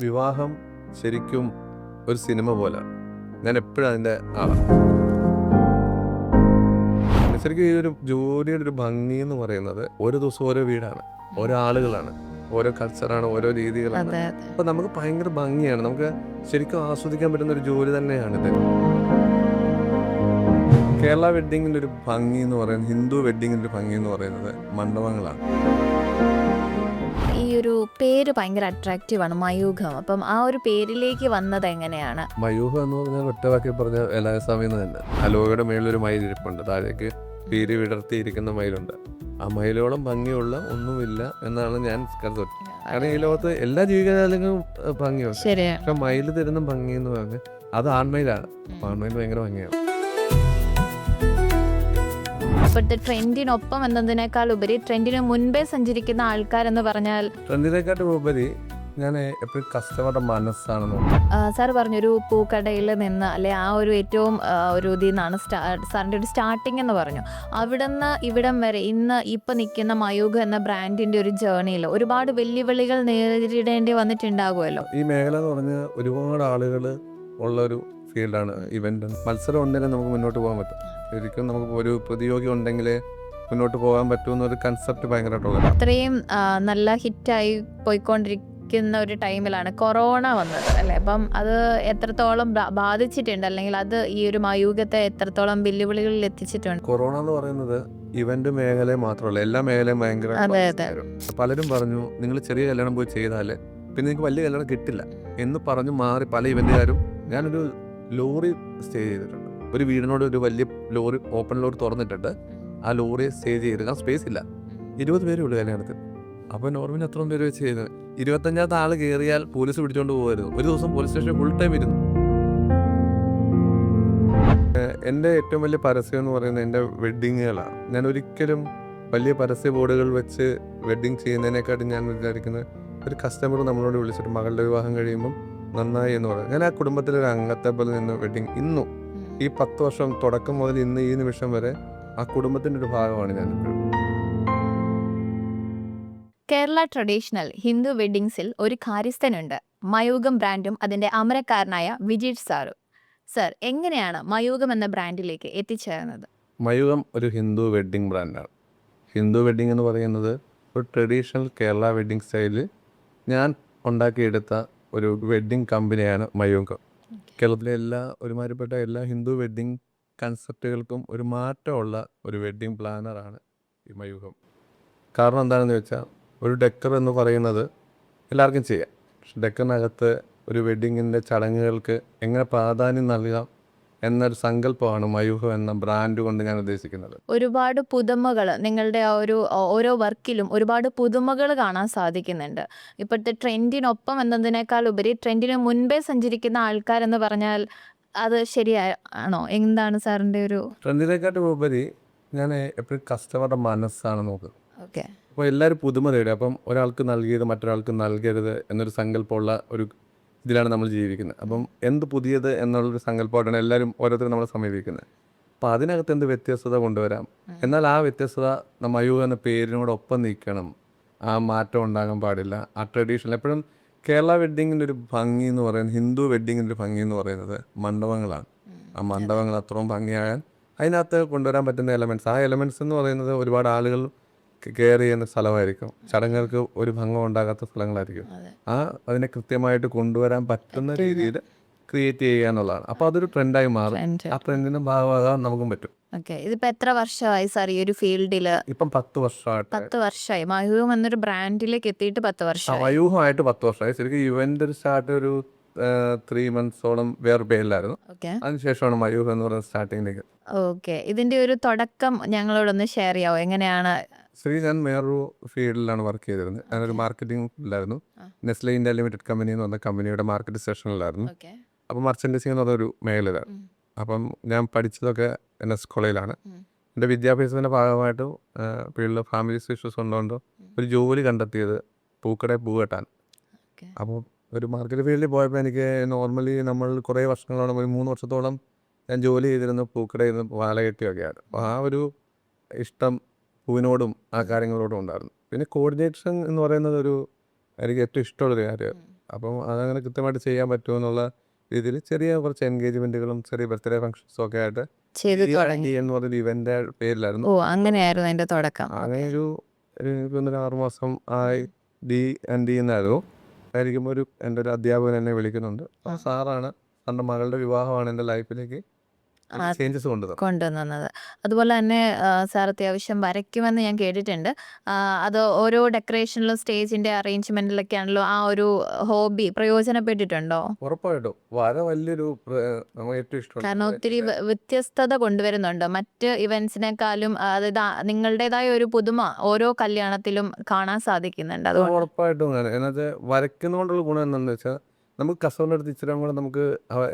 വിവാഹം ശരിക്കും ഒരു സിനിമ പോലെ. ഞാൻ എപ്പോഴും അതിൻ്റെ ആളാണ്. ശരിക്കും ഈ ഒരു ജോലിയുടെ ഒരു ഭംഗി എന്ന് പറയുന്നത് ഓരോ ദിവസവും ഓരോ വീടാണ്, ഓരോ ആളുകളാണ്, ഓരോ കൾച്ചറാണ്, ഓരോ രീതികളാണ്. അതെ അതെ അപ്പോൾ നമുക്ക് ഭയങ്കര ഭംഗിയാണ്, നമുക്ക് ശരിക്കും ആസ്വദിക്കാൻ പറ്റുന്ന ഒരു ജോലി തന്നെയാണിത്. കേരള വെഡ്ഡിങ്ങിൻ്റെ ഒരു ഭംഗി എന്ന് പറയുന്നത്, ഹിന്ദു വെഡ്ഡിങ്ങിൻ്റെ ഒരു ഭംഗി എന്ന് പറയുന്നത് മണ്ഡപങ്ങളാണ്. ഈ ഒരു പേര് ഭയങ്കര അട്രാക്റ്റീവാണ്, മയൂഖം. അപ്പം ആ ഒരു പേരിലേക്ക് വന്നത് എങ്ങനെയാണ്? മയൂഹം എന്ന് പറഞ്ഞാൽ ഒറ്റവാക്കി പറഞ്ഞ വേലായുസ്വാമി എന്ന് തന്നെ. അലോകയുടെ മേളിലൊരു മയിലിരിപ്പുണ്ട്, താഴേക്ക് പീരി വിടർത്തിയിരിക്കുന്ന മയിലുണ്ട്. ആ മയിലോളം ഭംഗിയുള്ള ഒന്നുമില്ല എന്നാണ് ഞാൻ കരുതുന്നത്. കാരണം ഈ ലോകത്ത് എല്ലാ ജീവികജാലങ്ങൾക്കും ഭംഗിയുണ്ട്, ശരിയാണ്. പക്ഷെ മയിൽ തരുന്ന ഭംഗി എന്ന് പറഞ്ഞാൽ അത് ആൺമയിലാണ്. ആൺമയിൽ ഭയങ്കര ഭംഗിയാണ്. ഇപ്പോഴത്തെ ട്രെൻഡിനൊപ്പം എന്നതിനേക്കാൾ ഉപരി ട്രെൻഡിന് മുൻപേ സഞ്ചരിക്കുന്ന ആൾക്കാരെന്ന് പറഞ്ഞാൽ ട്രെൻഡിനെക്കാട്ടും ഉപരി ഞാൻ എപ്പോഴും കസ്റ്റമറുടെ മനസ്സാണ് നോക്കുന്നത്. സാർ പറഞ്ഞൊരു പൂക്കടയിൽ നിന്ന് അല്ലെ ആ ഒരു ഏറ്റവും ഒരു ഇതിൽ നിന്നാണ് സാറിൻ്റെ ഒരു സ്റ്റാർട്ടിങ് എന്ന് പറഞ്ഞു. അവിടുന്ന് ഇവിടം വരെ ഇപ്പം നിൽക്കുന്ന മയൂഖ് എന്ന ബ്രാൻഡിൻ്റെ ഒരു ജേർണിയിൽ ഒരുപാട് വെല്ലുവിളികൾ നേരിടേണ്ടി വന്നിട്ടുണ്ടാകുമല്ലോ. ഈ മേഖല എന്ന് പറഞ്ഞാൽ ഒരുപാട് ആളുകൾ ഉള്ളൊരു ഫീൽഡാണ്. ഇവന്റ് മത്സരം ഉണ്ടെങ്കിൽ നമുക്ക് മുന്നോട്ട് പോകാൻ പറ്റും. ശരിക്കും നമുക്ക് ഒരു പ്രതിയോഗി ഉണ്ടെങ്കിൽ മുന്നോട്ട് പോകാൻ പറ്റുമെന്നൊരു കൺസെപ്റ്റ് ഭയങ്കരമായിട്ടുള്ളത്. അത്രയും നല്ല ഹിറ്റായി പോയിക്കൊണ്ടിരിക്കുന്ന ഒരു ടൈമിലാണ് കൊറോണ വന്നത് അല്ലേ? അപ്പം അത് എത്രത്തോളം ബാധിച്ചിട്ടുണ്ട്, അല്ലെങ്കിൽ അത് ഈ ഒരു മയൂഖത്തെ എത്രത്തോളം വെല്ലുവിളികളിൽ എത്തിച്ചിട്ടുണ്ട്? കൊറോണ എന്ന് പറയുന്നത് ഇവന്റ് മേഖലയെ മാത്രമല്ല, എല്ലാ മേഖലയും ഭയങ്കര. അതെ അതെ പലരും പറഞ്ഞു നിങ്ങൾ ചെറിയ കല്യാണം പോയി ചെയ്താൽ പിന്നെ നിങ്ങൾക്ക് വലിയ കല്യാണം കിട്ടില്ല എന്ന് പറഞ്ഞു മാറി പല ഇവന്റുകാരും. ഞാനൊരു ലോറി സ്റ്റേ ചെയ്തിട്ടുണ്ട്. ഒരു വീടിനോട് ഒരു വലിയ ലോറി, ഓപ്പൺ ലോറി തുറന്നിട്ടിട്ട് ആ ലോറി സ്റ്റേ ചെയ്ത്, സ്പേസ് ഇല്ല, 20 പേരേ ഉള്ളൂ കല്യാണത്തിന്. അപ്പോൾ നോർമലി എത്രയും പേര് വെച്ച് ചെയ്യുന്നത്, 25ാമത്തെ ആൾ കയറിയാൽ പോലീസ് പിടിച്ചോണ്ട് പോകുമായിരുന്നു. ഒരു ദിവസം പോലീസ് സ്റ്റേഷൻ ഫുൾ ടൈം ഇരുന്നു. എൻ്റെ ഏറ്റവും വലിയ പരസ്യം എന്ന് പറയുന്നത് എൻ്റെ വെഡ്ഡിങ്ങുകളാണ്. ഞാൻ ഒരിക്കലും വലിയ പരസ്യ ബോർഡുകൾ വെച്ച് വെഡ്ഡിങ് ചെയ്യുന്നതിനെക്കാട്ടും ഞാൻ വിചാരിക്കുന്നത് ഒരു കസ്റ്റമർ നമ്മളോട് വിളിച്ചിട്ട് മകളുടെ വിവാഹം കഴിയുമ്പം നന്നായി എന്ന് പറയും. ഞാൻ ആ കുടുംബത്തിലൊരു അംഗത്തെ പോലെ നിന്ന് വെഡ്ഡിങ് ഇന്നും ഈ 10 വർഷം തുടക്കം മുതൽ ഇന്ന് ഈ നിമിഷം വരെ ആ കുടുംബത്തിൻ്റെ ഒരു ഭാഗമാണ് ഞാൻ ഇപ്പോഴും. കേരള ട്രഡീഷണൽ ഹിന്ദു വെഡ്ഡിങ്സിൽ ഒരു കാര്യസ്ഥനുണ്ട്, മയൂഖം ബ്രാൻഡും അതിൻ്റെ അമരക്കാരനായ വിജിത് സാറും. സർ, എങ്ങനെയാണ് മയൂഖം എന്ന ബ്രാൻഡിലേക്ക് എത്തിച്ചേർന്നത്? മയൂഖം ഒരു ഹിന്ദു വെഡ്ഡിങ് ബ്രാൻഡാണ്. ഹിന്ദു വെഡ്ഡിങ് എന്ന് പറയുന്നത് ഒരു ട്രഡീഷണൽ കേരള വെഡ്ഡിങ് സ്റ്റൈലിൽ ഞാൻ ഉണ്ടാക്കിയെടുത്ത ഒരു വെഡ്ഡിങ് കമ്പനിയാണ് മയൂഖം. കേരളത്തിലെ ഒരുമാതിരിപ്പെട്ട എല്ലാ ഹിന്ദു വെഡ്ഡിങ് കൺസെപ്റ്റുകൾക്കും ഒരു മാറ്റമുള്ള ഒരു വെഡ്ഡിങ് പ്ലാനറാണ് ഈ മയൂഖം. കാരണം എന്താണെന്ന് വെച്ചാൽ, ഒരു ഡെക്കർ എന്ന് പറയുന്നത് എല്ലാവർക്കും ചെയ്യാം, പക്ഷെ ഡെക്കറിനകത്ത് ഒരു വെഡ്ഡിങ്ങിൻ്റെ ചടങ്ങുകൾക്ക് എങ്ങനെ പ്രാധാന്യം നൽകാം എന്നൊരു സങ്കല്പമാണ് മയൂഖം എന്ന ബ്രാൻഡ് കൊണ്ട് ഞാൻ ഉദ്ദേശിക്കുന്നത്. ഒരുപാട് പുതുമകൾ നിങ്ങളുടെ ആ ഒരു ഓരോ വർക്കിലും ഒരുപാട് പുതുമകൾ കാണാൻ സാധിക്കുന്നുണ്ട്. ഇപ്പോഴത്തെ ട്രെൻഡിനൊപ്പം എന്നതിനേക്കാൾ ഉപരി ട്രെൻഡിന് മുൻപേ സഞ്ചരിക്കുന്ന ആൾക്കാരെന്ന് പറഞ്ഞാൽ അത് ശരിയാണോ? എന്താണ് സാറിൻ്റെ ഒരു? ട്രെൻഡിനെക്കാട്ടും ഉപരി ഞാൻ എപ്പോഴും കസ്റ്റമറുടെ മനസ്സാണ് നോക്കുന്നത്. ഓക്കെ. അപ്പോൾ എല്ലാവരും പുതുമ തേടുക. അപ്പം ഒരാൾക്ക് നൽകിയത് മറ്റൊരാൾക്ക് നൽകരുത് എന്നൊരു സങ്കല്പമുള്ള ഒരു ഇതിലാണ് നമ്മൾ ജീവിക്കുന്നത്. അപ്പം എന്ത് പുതിയത് എന്നുള്ളൊരു സങ്കല്പമായിട്ടാണ് എല്ലാവരും ഓരോരുത്തരും നമ്മളെ സമീപിക്കുന്നത്. അപ്പോൾ അതിനകത്ത് എന്ത് വ്യത്യസ്തത കൊണ്ടുവരാം, എന്നാൽ ആ വ്യത്യസ്തത മയൂഖം എന്ന പേരിനോടൊപ്പം നിൽക്കണം. ആ മാറ്റം ഉണ്ടാകാൻ പാടില്ല. ആ ട്രഡീഷണൽ എപ്പോഴും കേരള വെഡ്ഡിങ്ങിൻ്റെ ഒരു ഭംഗി എന്ന് പറയുന്നത്, ഹിന്ദു വെഡ്ഡിങ്ങിൻ്റെ ഒരു ഭംഗി എന്ന് പറയുന്നത് മണ്ഡപങ്ങളാണ്. ആ മണ്ഡപങ്ങൾ അത്രയും ഭംഗിയാകാൻ അതിനകത്ത് കൊണ്ടുവരാൻ പറ്റുന്ന എലമെൻറ്റ്സ്, ആ എലമെൻറ്റ്സ് എന്ന് പറയുന്നത് ഒരുപാട് ആളുകൾ കെയർ ചെയ്യുന്ന സ്ഥലമായിരിക്കും, ചടങ്ങുകൾക്ക് ഒരു ഭംഗം ഉണ്ടാകാത്ത സ്ഥലങ്ങളായിരിക്കും. അതിനെ കൃത്യമായിട്ട് കൊണ്ടുവരാൻ പറ്റുന്ന രീതിയിൽ ക്രിയേറ്റ് ചെയ്യുക എന്നുള്ളതാണ്. അപ്പോൾ അതൊരു ട്രെൻഡായി മാറും. ആ ട്രെൻഡിൻ്റെ ഭാഗമാകാൻ നമുക്കും പറ്റും. ഓക്കെ. ഇതിപ്പോൾ എത്ര വർഷമായി സാർ ഈ ഒരു ഫീൽഡിൽ? ഇപ്പം 10 വർഷമായിട്ട്. 10 വർഷമായി മയൂഖം എന്നൊരു ബ്രാൻഡിലേക്ക് എത്തിയിട്ട് 10 വർഷമായി. മയൂഖമായിട്ട് 10 വർഷമായി. ശരിക്കും ഇവന്റ് സ്റ്റാർട്ട് ഒരു 3 മന്ത്സോളം വേറെ പേരിലായിരുന്നു. ഓക്കെ. അതിനുശേഷമാണ് മയൂഖം എന്ന് പറയുന്നത് സ്റ്റാർട്ടിങ്ങിലേക്ക്. ഓക്കെ. ഇതിൻ്റെ ഒരു തുടക്കം ഞങ്ങളോടൊന്ന് ഷെയർ ചെയ്യാമോ? എങ്ങനെയാണ്? ഞാൻ വേറൊരു ഫീൽഡിലാണ് വർക്ക് ചെയ്തിരുന്നത്. ഞാനൊരു മാർക്കറ്റിംഗ് ഫീൽഡിലായിരുന്നു. നെസ്ലെ ഇന്ത്യ ലിമിറ്റഡ് കമ്പനി എന്ന് പറഞ്ഞ കമ്പനിയുടെ മാർക്കറ്റ് സെഷനിലായിരുന്നു. ഓക്കെ. അപ്പോൾ മർച്ചൻഡൈസിംഗ് എന്ന് പറഞ്ഞൊരു മേഖലയിലാണ്. അപ്പം ഞാൻ പഠിച്ചതൊക്കെ NS കോളേജിലാണ്. എൻ്റെ വിദ്യാഭ്യാസത്തിൻ്റെ ഭാഗമായിട്ട് വീട്ടിൽ ഫാമിലി ഇഷ്യൂസ് ഉള്ളതുകൊണ്ട് ഒരു ജോലി കണ്ടെത്തിയത് പൂക്കടയിൽ പൂ കെട്ടാൻ. അപ്പോൾ ഒരു മാർക്കറ്റ് ഫീൽഡിൽ പോയപ്പോൾ എനിക്ക് നോർമലി നമ്മൾ കുറേ വർഷങ്ങളോളം, ഒരു 3 വർഷത്തോളം ഞാൻ ജോലി ചെയ്തിരുന്ന പൂക്കടയിൽ നിന്ന് വാല കെട്ടിയൊക്കെയാണ്. അപ്പോൾ ആ ഒരു ഇഷ്ടം പൂവിനോടും ആ കാര്യങ്ങളോടും ഉണ്ടായിരുന്നു. പിന്നെ കോർഡിനേഷൻ എന്ന് പറയുന്നത് എനിക്ക് ഏറ്റവും ഇഷ്ടമുള്ളൊരു കാര്യമാണ്. അപ്പം അതങ്ങനെ കൃത്യമായിട്ട് ചെയ്യാൻ പറ്റുമെന്നുള്ള രീതിയിൽ ചെറിയ കുറച്ച് എൻഗേജ്മെൻറ്റുകളും ചെറിയ ബർത്ത്ഡേ ഫംഗ്ഷൻസും ഒക്കെ ആയിട്ട് ചെയ്ത് തുടങ്ങി. എന്ന് പറഞ്ഞൊരു ഇവൻ്റെ പേരിലായിരുന്നു. ഓ, അങ്ങനെയായിരുന്നു അതിന്റെ തുടക്കം. അങ്ങനെ ഒരു 6 മാസം ആയി D&D എന്നായിരുന്നു. ആയിരിക്കുമ്പോൾ എൻ്റെ ഒരു അധ്യാപകൻ എന്നെ വിളിക്കുന്നുണ്ട്. ആ സാറാണ് സാറിൻ്റെ മകളുടെ വിവാഹമാണ് എൻ്റെ ലൈഫിലേക്ക് ആ, ചേഞ്ചസ് കൊണ്ടുവന്നത്. കൊണ്ടുവന്നത്. അതുപോലെ തന്നെ സാർ അത്യാവശ്യം വരയ്ക്കുമെന്ന് ഞാൻ കേട്ടിട്ടുണ്ട്. അത് ഓരോ ഡെക്കറേഷനിലും സ്റ്റേജിന്റെ അറേഞ്ച്മെന്റിലൊക്കെ ആണല്ലോ ആ ഒരു ഹോബി പ്രയോജനപ്പെട്ടിട്ടുണ്ടോ? ഉറപ്പായിട്ടും വര വലിയൊരു നമുക്ക് ഏറ്റവും ഇഷ്ടമുള്ള കാരണം ഒത്തിരി വ്യത്യസ്തത കൊണ്ടുവരുന്നുണ്ട് മറ്റ് ഇവന്റ്സിനെക്കാളും. അതായത് നിങ്ങളുടേതായ ഒരു പുതുമ ഓരോ കല്യാണത്തിലും കാണാൻ സാധിക്കുന്നുണ്ട്. അതുകൊണ്ട് ഉറപ്പായിട്ടും അങ്ങനെ. എന്നുവെച്ചാൽ വരയ്ക്കുന്നതുകൊണ്ടുള്ള ഗുണം എന്താണെന്ന് വെച്ചാൽ നമുക്ക് കസ്റ്റമറിൻ്റെ അടുത്ത് ഇച്ചിരി കൂടെ നമുക്ക്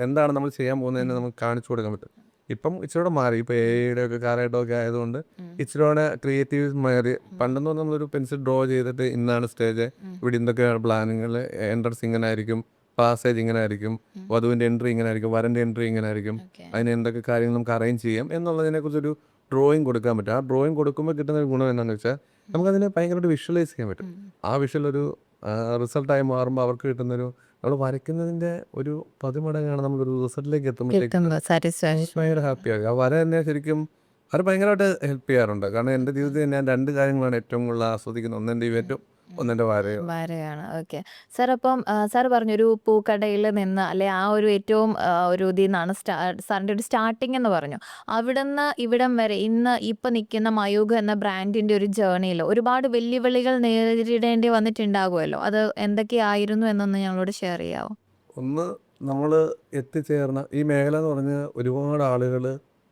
എന്താണ് നമ്മൾ ചെയ്യാൻ പോകുന്നതെന്ന് നമുക്ക് കാണിച്ചു കൊടുക്കാൻ പറ്റും. ഇപ്പം ഇച്ചിരി കൂടെ മാറി. ഇപ്പോൾ AI ഒക്കെ കാലഘട്ടമൊക്കെ ആയതുകൊണ്ട് ഇച്ചിരി കൂടെ ക്രിയേറ്റീവ് മാറി. പണ്ടെന്ന് പറഞ്ഞാൽ നമ്മളൊരു പെൻസിൽ ഡ്രോ ചെയ്തിട്ട് ഇന്നാണ് സ്റ്റേജ്, ഇവിടെ എന്തൊക്കെയാണ് പ്ലാനുകൾ, എൻട്രൻസ് ഇങ്ങനെ ആയിരിക്കും, പാസേജ് ഇങ്ങനെ ആയിരിക്കും, വധുവിൻ്റെ എൻട്രി ഇങ്ങനെ ആയിരിക്കും, വരൻ്റെ എൻട്രി ഇങ്ങനെ ആയിരിക്കും, അതിന് എന്തൊക്കെ കാര്യങ്ങൾ നമുക്ക് അറേഞ്ച് ചെയ്യാം എന്നുള്ളതിനെക്കുറിച്ചൊരു ഡ്രോയിങ് കൊടുക്കാൻ പറ്റും. ആ ഡ്രോയിങ് കൊടുക്കുമ്പോൾ കിട്ടുന്ന ഒരു ഗുണം എന്താണെന്ന് വെച്ചാൽ നമുക്കതിനെ ഭയങ്കരമായിട്ട് വിഷ്വലൈസ് ചെയ്യാൻ പറ്റും. ആ വിഷ്വൽ ഒരു റിസൾട്ടായി മാറുമ്പോൾ അവർക്ക് കിട്ടുന്നൊരു നമ്മൾ വരയ്ക്കുന്നതിൻ്റെ ഒരു 10 മടങ്ങാണ് നമ്മളൊരു റിസൾട്ടിലേക്ക് എത്തുമ്പോഴത്തേക്ക് സാറ്റിസ്ഫാക്ഷൻ. ഭയങ്കര ഹാപ്പിയാകും. ആ വര എന്നെ ശരിക്കും അത് ഭയങ്കരമായിട്ട് ഹെൽപ്പ് ചെയ്യാറുണ്ട്. കാരണം എൻ്റെ ജീവിതത്തിൽ ഞാൻ 2 കാര്യങ്ങളാണ് ഏറ്റവും കൂടുതൽ ആസ്വദിക്കുന്നത്. ഒന്ന് എൻ്റെ ഇവൻറ്റും, ഒന്ന് എൻ്റെ വരയും. വരെയാണ്. ഓക്കെ. സാർ അപ്പം സാർ പറഞ്ഞൊരു പൂക്കടയിൽ നിന്ന് അല്ലെ ആ ഒരു ഏറ്റവും ഒരു ഇതിൽ നിന്നാണ് സാറിൻ്റെ ഒരു സ്റ്റാർട്ടിങ് എന്ന് പറഞ്ഞു. അവിടുന്ന് ഇവിടം വരെ ഇപ്പം നിൽക്കുന്ന മയൂഖ് എന്ന ബ്രാൻഡിൻ്റെ ഒരു ജേർണിയിൽ ഒരുപാട് വെല്ലുവിളികൾ നേരിടേണ്ടി വന്നിട്ടുണ്ടാകുമല്ലോ. അത് എന്തൊക്കെയായിരുന്നു എന്നൊന്ന് ഞങ്ങളോട് ഷെയർ ചെയ്യാമോ? ഒന്ന് നമ്മൾ എത്തിച്ചേർന്ന ഈ മേഖല എന്ന് പറഞ്ഞാൽ ഒരുപാട് ആളുകൾ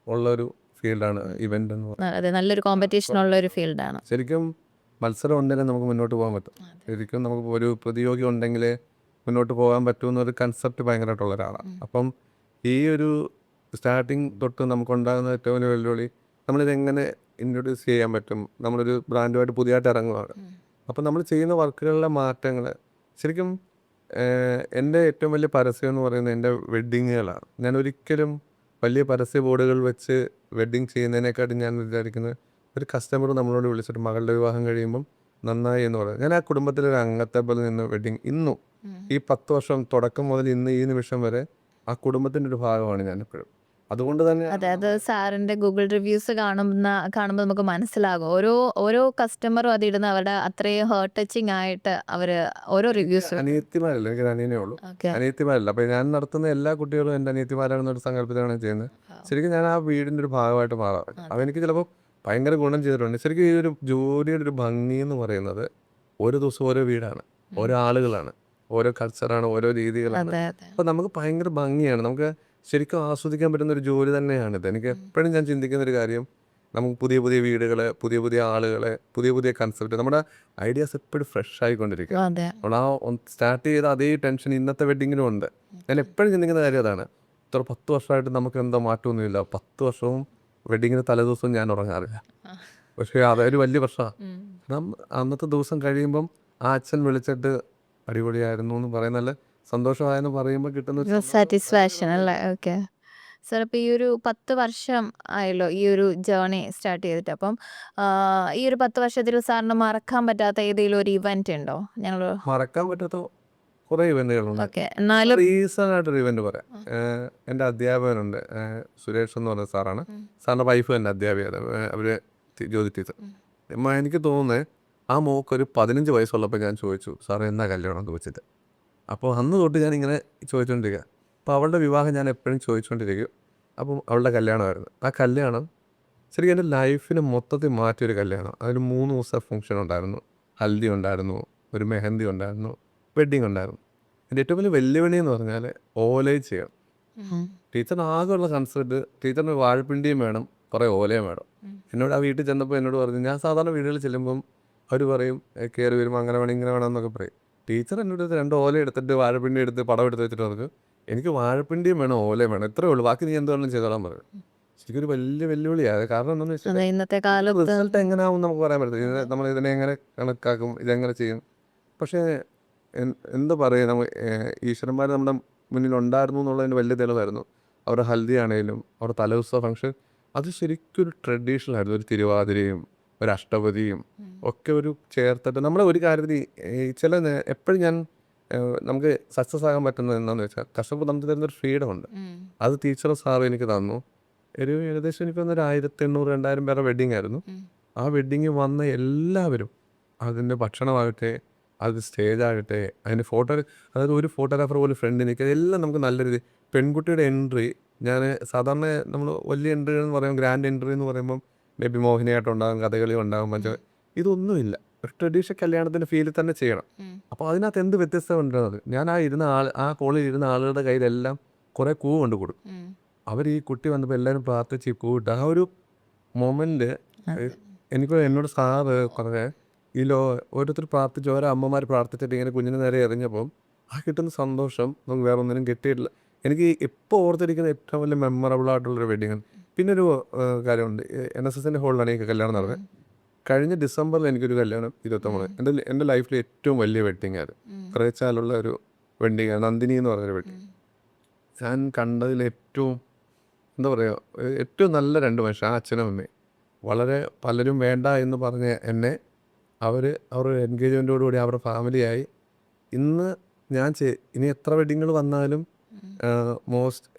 ഉള്ളൊരു ഫീൽഡാണ് ഇവൻ്റ് എന്ന് പറയുന്നത്. അതെ, നല്ലൊരു കോമ്പറ്റീഷൻ ഉള്ള ഒരു ഫീൽഡാണ്. ശരിക്കും മത്സരം ഉണ്ടെങ്കിൽ നമുക്ക് മുന്നോട്ട് പോകാൻ പറ്റും. ശരിക്കും നമുക്ക് ഒരു പ്രതിയോഗി ഉണ്ടെങ്കിൽ മുന്നോട്ട് പോകാൻ പറ്റുമെന്നൊരു കൺസെപ്റ്റ് ഭയങ്കരമായിട്ടുള്ള ഒരാളാണ്. അപ്പം ഈ ഒരു സ്റ്റാർട്ടിങ് തൊട്ട് നമുക്കുണ്ടാകുന്ന ഏറ്റവും വലിയ വെല്ലുവിളി നമ്മളിതെങ്ങനെ ഇൻട്രൊഡ്യൂസ് ചെയ്യാൻ പറ്റും. നമ്മളൊരു ബ്രാൻഡുമായിട്ട് പുതിയതായിട്ട് ഇറങ്ങുകയാണ്. അപ്പം നമ്മൾ ചെയ്യുന്ന വർക്കുകളിലെ മാറ്റങ്ങൾ ശരിക്കും എൻ്റെ ഏറ്റവും വലിയ പരസ്യം എന്ന് പറയുന്നത് എൻ്റെ വെഡ്ഡിങ്ങുകളാണ്. ഞാൻ ഒരിക്കലും വലിയ പരസ്യ ബോർഡുകൾ വെച്ച് വെഡ്ഡിങ് ചെയ്യുന്നതിനെക്കാട്ടും ഞാൻ വിചാരിക്കുന്നത് ഒരു കസ്റ്റമർ നമ്മളോട് വിളിച്ചിട്ട് മകളുടെ വിവാഹം കഴിയുമ്പം നന്നായി എന്ന് പറയുന്നത്. ഞാൻ ആ കുടുംബത്തിലൊരു അംഗത്തെ പോലെ നിന്ന് വെഡ്ഡിങ് ഇന്നും ഈ 10 വർഷം തുടക്കം മുതൽ ഇന്ന് ഈ നിമിഷം വരെ ആ കുടുംബത്തിൻ്റെ ഒരു ഭാഗമാണ് ഞാൻ എപ്പോഴും. അതുകൊണ്ട് തന്നെ അതെ, അത് സാറിന്റെ ഗൂഗിൾ റിവ്യൂസ് കാണുമ്പോൾ നമുക്ക് മനസ്സിലാകും. ഓരോ കസ്റ്റമറും അതിടുന്ന അവരുടെ അത്രയും ഹേർട്ട് ടച്ചിങ് ആയിട്ട് അവര് ഓരോ റിവ്യൂസ്. അനിയത്തിമാരല്ല, എനിക്ക് അനിയനേ ഉള്ളൂ. ഓക്കെ. അനിയത്തിമാരല്ല. അപ്പം ഞാൻ നടത്തുന്ന എല്ലാ കുട്ടികളും എൻ്റെ അനിയത്തിമാരാണെന്നൊരു സങ്കല്പത്തിലാണ് ചെയ്യുന്നത്. ശരിക്കും ഞാൻ ആ വീടിൻ്റെ ഒരു ഭാഗമായിട്ട് മാറാറ്. അപ്പം എനിക്ക് ചിലപ്പോൾ ഭയങ്കര ഗുണം ചെയ്തിട്ടുണ്ട്. ശരിക്കും ഈ ഒരു ജോലിയുടെ ഒരു ഭംഗി എന്ന് പറയുന്നത് ഓരോ ദിവസം ഓരോ വീടാണ്, ഓരോ ആളുകളാണ്, ഓരോ കൾച്ചറാണ്, ഓരോ രീതികളാണ്. അതെ, അതെ. അപ്പം നമുക്ക് ഭയങ്കര ഭംഗിയാണ്. നമുക്ക് ശരിക്കും ആസ്വദിക്കാൻ പറ്റുന്ന ഒരു ജോലി തന്നെയാണിത്. എനിക്ക് എപ്പോഴും ഞാൻ ചിന്തിക്കുന്നൊരു കാര്യം, നമുക്ക് പുതിയ പുതിയ വീടുകൾ, പുതിയ പുതിയ ആളുകളെ, പുതിയ പുതിയ കൺസെപ്റ്റ്, നമ്മുടെ ഐഡിയാസ് എപ്പോഴും ഫ്രഷ് ആയിക്കൊണ്ടിരിക്കുക. അതെ. നമ്മൾ ആ സ്റ്റാർട്ട് ചെയ്ത അതേ ടെൻഷൻ ഇന്നത്തെ വെഡ്ഡിങ്ങിനും ഉണ്ട്. ഞാൻ എപ്പോഴും ചിന്തിക്കുന്ന കാര്യം അതാണ്. ഇത്ര 10 വർഷമായിട്ട് നമുക്ക് എന്തോ മാറ്റമൊന്നുമില്ല. 10 വർഷവും വെഡ്ഡിങ്ങിന് തലേദിവസവും ഞാൻ ഉറങ്ങാറില്ല. പക്ഷേ അതൊരു വലിയ പ്രശ്നമാണ്. കാരണം അന്നത്തെ ദിവസം കഴിയുമ്പം ആ അച്ഛൻ വിളിച്ചിട്ട് അടിപൊളിയായിരുന്നു എന്ന് പറയുന്ന നല്ല സന്തോഷമായെന്ന് പറയുമ്പോൾ കിട്ടുന്ന സാറ്റിസ്ഫാക്ഷൻ അല്ലേ? ഓക്കെ. സാർ അപ്പോൾ ഈ ഒരു 10 വർഷം ആയല്ലോ ഈ ഒരു ജേർണി സ്റ്റാർട്ട് ചെയ്തിട്ട്. അപ്പം ഈ ഒരു 10 വർഷത്തിൽ സാറിന് മറക്കാൻ പറ്റാത്ത ഏതെങ്കിലും ഒരു ഇവന്റ് ഉണ്ടോ? ഞങ്ങൾ മറക്കാൻ പറ്റാത്ത കുറേ ഇവൻറ്റുകളുണ്ട്. ഓക്കെ. എന്നാലും റീസെൻ്റ് ആയിട്ടൊരു ഇവൻറ്റ് പറയാം. എൻ്റെ അധ്യാപകനുണ്ട്, സുരേഷ് എന്ന് പറയുന്ന സാറാണ്. സാറിൻ്റെ വൈഫ് എൻ്റെ അധ്യാപിക, അവർ ജ്യോതി ടീച്ചർ. എനിക്ക് തോന്നുന്നത് ആ മോക്കൊരു 15 വയസ്സുള്ളപ്പോൾ ഞാൻ ചോദിച്ചു, സാറേ എന്നാ കല്യാണം എന്ന് വെച്ചിട്ട്. അപ്പോൾ അന്ന് തൊട്ട് ഞാനിങ്ങനെ ചോദിച്ചുകൊണ്ടിരിക്കുക. അപ്പോൾ അവളുടെ വിവാഹം ഞാൻ എപ്പോഴും ചോദിച്ചുകൊണ്ടിരിക്കും. അപ്പം അവളുടെ കല്യാണമായിരുന്നു. ആ കല്യാണം ശരിക്കും എൻ്റെ ലൈഫിന് മൊത്തത്തിൽ മാറ്റിയൊരു കല്യാണം. അതിൽ 3 ദിവസത്തെ ഫംഗ്ഷൻ ഉണ്ടായിരുന്നു. ഹൽദി ഉണ്ടായിരുന്നു, ഒരു മെഹന്തി ഉണ്ടായിരുന്നു, വെഡ്ഡിങ് ഉണ്ടായിരുന്നു. എൻ്റെ ഏറ്റവും വലിയ വെല്ലുവിളി എന്ന് പറഞ്ഞാൽ ഓലയും ചെയ്യണം. ടീച്ചറിന് ആകെയുള്ള കൺസെപ്റ്റ്, ടീച്ചറിന് വാഴപ്പിണ്ടിയും വേണം, കുറേ ഓലയും വേണം. എന്നോട് ആ വീട്ടിൽ ചെന്നപ്പോൾ എന്നോട് പറഞ്ഞു, ഞാൻ സാധാരണ വീടുകളിൽ ചെല്ലുമ്പം അവർ പറയും കയറി വരുമ്പോൾ അങ്ങനെ വേണം ഇങ്ങനെ വേണം എന്നൊക്കെ പറയും. ടീച്ചർ എന്നോട് 2 ഓല എടുത്തിട്ട് വാഴപ്പിണ്ടി എടുത്ത് പടം എടുത്ത് വെച്ചിട്ട് പറഞ്ഞു, എനിക്ക് വാഴപ്പിണ്ടിയും വേണം ഓലയും വേണം, ഇത്രയേ ഉള്ളൂ, ബാക്കി നീ എന്തുവേണം ചെയ്തോളാൻ പറയും. ശരിക്കും ഒരു വലിയ വെല്ലുവിളിയാണ്. കാരണം എന്താണെന്ന് വെച്ചാൽ ഇന്നത്തെ കാലത്ത് റിസൾട്ട് എങ്ങനെയാവും നമുക്ക് പറയാൻ പറ്റില്ല. നമ്മൾ ഇതിനെ എങ്ങനെ കണക്കാക്കും, ഇതെങ്ങനെ ചെയ്യും. പക്ഷേ എന്താ പറയുക, നമ്മൾ ഈശ്വരന്മാർ നമ്മുടെ മുന്നിൽ ഉണ്ടായിരുന്നു എന്നുള്ളതിൻ്റെ വലിയ തെളിവായിരുന്നു. അവരുടെ ഹൽദി ആണെങ്കിലും അവരുടെ തലേദിവസ ഫംഗ്ഷൻ അത് ശരിക്കും ഒരു ട്രഡീഷണൽ ആയിരുന്നു. ഒരു തിരുവാതിരയും ഒരു അഷ്ടപതിയും ഒക്കെ ഒരു ചേർത്തിട്ട് നമ്മളെ ഒരു കാര്യത്തിൽ എപ്പോഴും ഞാൻ നമുക്ക് സക്സസ് ആകാൻ പറ്റുന്നത് എന്താണെന്ന് വെച്ചാൽ കഷ്ടപ്പെട്ട് നമുക്ക് തരുന്നൊരു ഫ്രീഡം ഉണ്ട്. അത് ടീച്ചറും സാറും എനിക്ക് തന്നു. ഏകദേശം എനിക്ക് തോന്നുന്നു 1800-2000 പേരുടെ വെഡ്ഡിങ് ആയിരുന്നു. ആ വെഡ്ഡിങ് വന്ന എല്ലാവരും അതിൻ്റെ ഭക്ഷണമാകട്ടെ, അത് സ്റ്റേജാകട്ടെ, അതിൻ്റെ ഫോട്ടോ, അതായത് ഒരു ഫോട്ടോഗ്രാഫർ പോലും ഫ്രണ്ട് നിൽക്കുക, എല്ലാം നമുക്ക് നല്ല രീതി. പെൺകുട്ടിയുടെ എൻട്രി, ഞാൻ സാധാരണ നമ്മൾ വലിയ എൻട്രി എന്ന് പറയുമ്പോൾ, ഗ്രാൻഡ് എൻട്രി എന്ന് പറയുമ്പം മേ ബി മോഹിനിയാട്ടം ഉണ്ടാകും, കഥകളി ഉണ്ടാകും, മറ്റേ ഇതൊന്നുമില്ല. ഒരു ട്രഡീഷണൽ കല്യാണത്തിൻ്റെ ഫീലിൽ തന്നെ ചെയ്യണം. അപ്പോൾ അതിനകത്ത് എന്ത് വ്യത്യസ്തത ഉണ്ടെന്നത്, ഞാൻ ആ കോളിൽ ഇരുന്ന ആളുകളുടെ കയ്യിലെല്ലാം കുറേ പൂ കൊണ്ട് കൊടുക്കും. അവർ ഈ കുട്ടി വന്നപ്പോൾ എല്ലാവരും പ്രാർത്ഥിച്ച് ഈ പൂവിട്ട് ആ ഒരു മൊമെൻറ്റ് എനിക്ക് എന്നോട് സാറ് പറഞ്ഞ ഓരോരുത്തർ പ്രാർത്ഥിച്ച്, ഓരോ അമ്മമാർ പ്രാർത്ഥിച്ചിട്ട് ഇങ്ങനെ കുഞ്ഞിന് നേരെ എറിഞ്ഞപ്പം ആ കിട്ടുന്ന സന്തോഷം നമുക്ക് വേറെ ഒന്നിനും കിട്ടിയിട്ടില്ല. എനിക്ക് ഇപ്പോൾ ഓർത്തിരിക്കുന്ന ഏറ്റവും വലിയ മെമ്മറബിൾ ആയിട്ടുള്ളൊരു വെഡിങ്. പിന്നെ ഒരു കാര്യമുണ്ട്, NSSൻ്റെ ഹോളിലാണ് എനിക്ക് കല്യാണം നടന്നത്. കഴിഞ്ഞ ഡിസംബറിൽ എനിക്കൊരു കല്യാണം 29 എൻ്റെ ലൈഫിൽ ഏറ്റവും വലിയ വെഡ്ഡിങ് ആയിരുന്നു. കുറേച്ചാലുള്ള ഒരു വെഡ്ഡിങ് ആണ്, നന്ദിനി എന്ന് പറഞ്ഞൊരു വെഡ്ഡിങ്. ഞാൻ കണ്ടതിൽ ഏറ്റവും എന്താ പറയുക, ഏറ്റവും നല്ല 2 മനുഷ്യർ, ആ അച്ഛനും അമ്മയും. വളരെ പലരും വേണ്ട എന്ന് പറഞ്ഞ് എന്നെ അവരുടെ എൻഗേജ്മെൻറ്റോടുകൂടി അവരുടെ ഫാമിലിയായി. ഇന്ന് ഇനി എത്ര വെഡ്ഡിങ്ങുകൾ വന്നാലും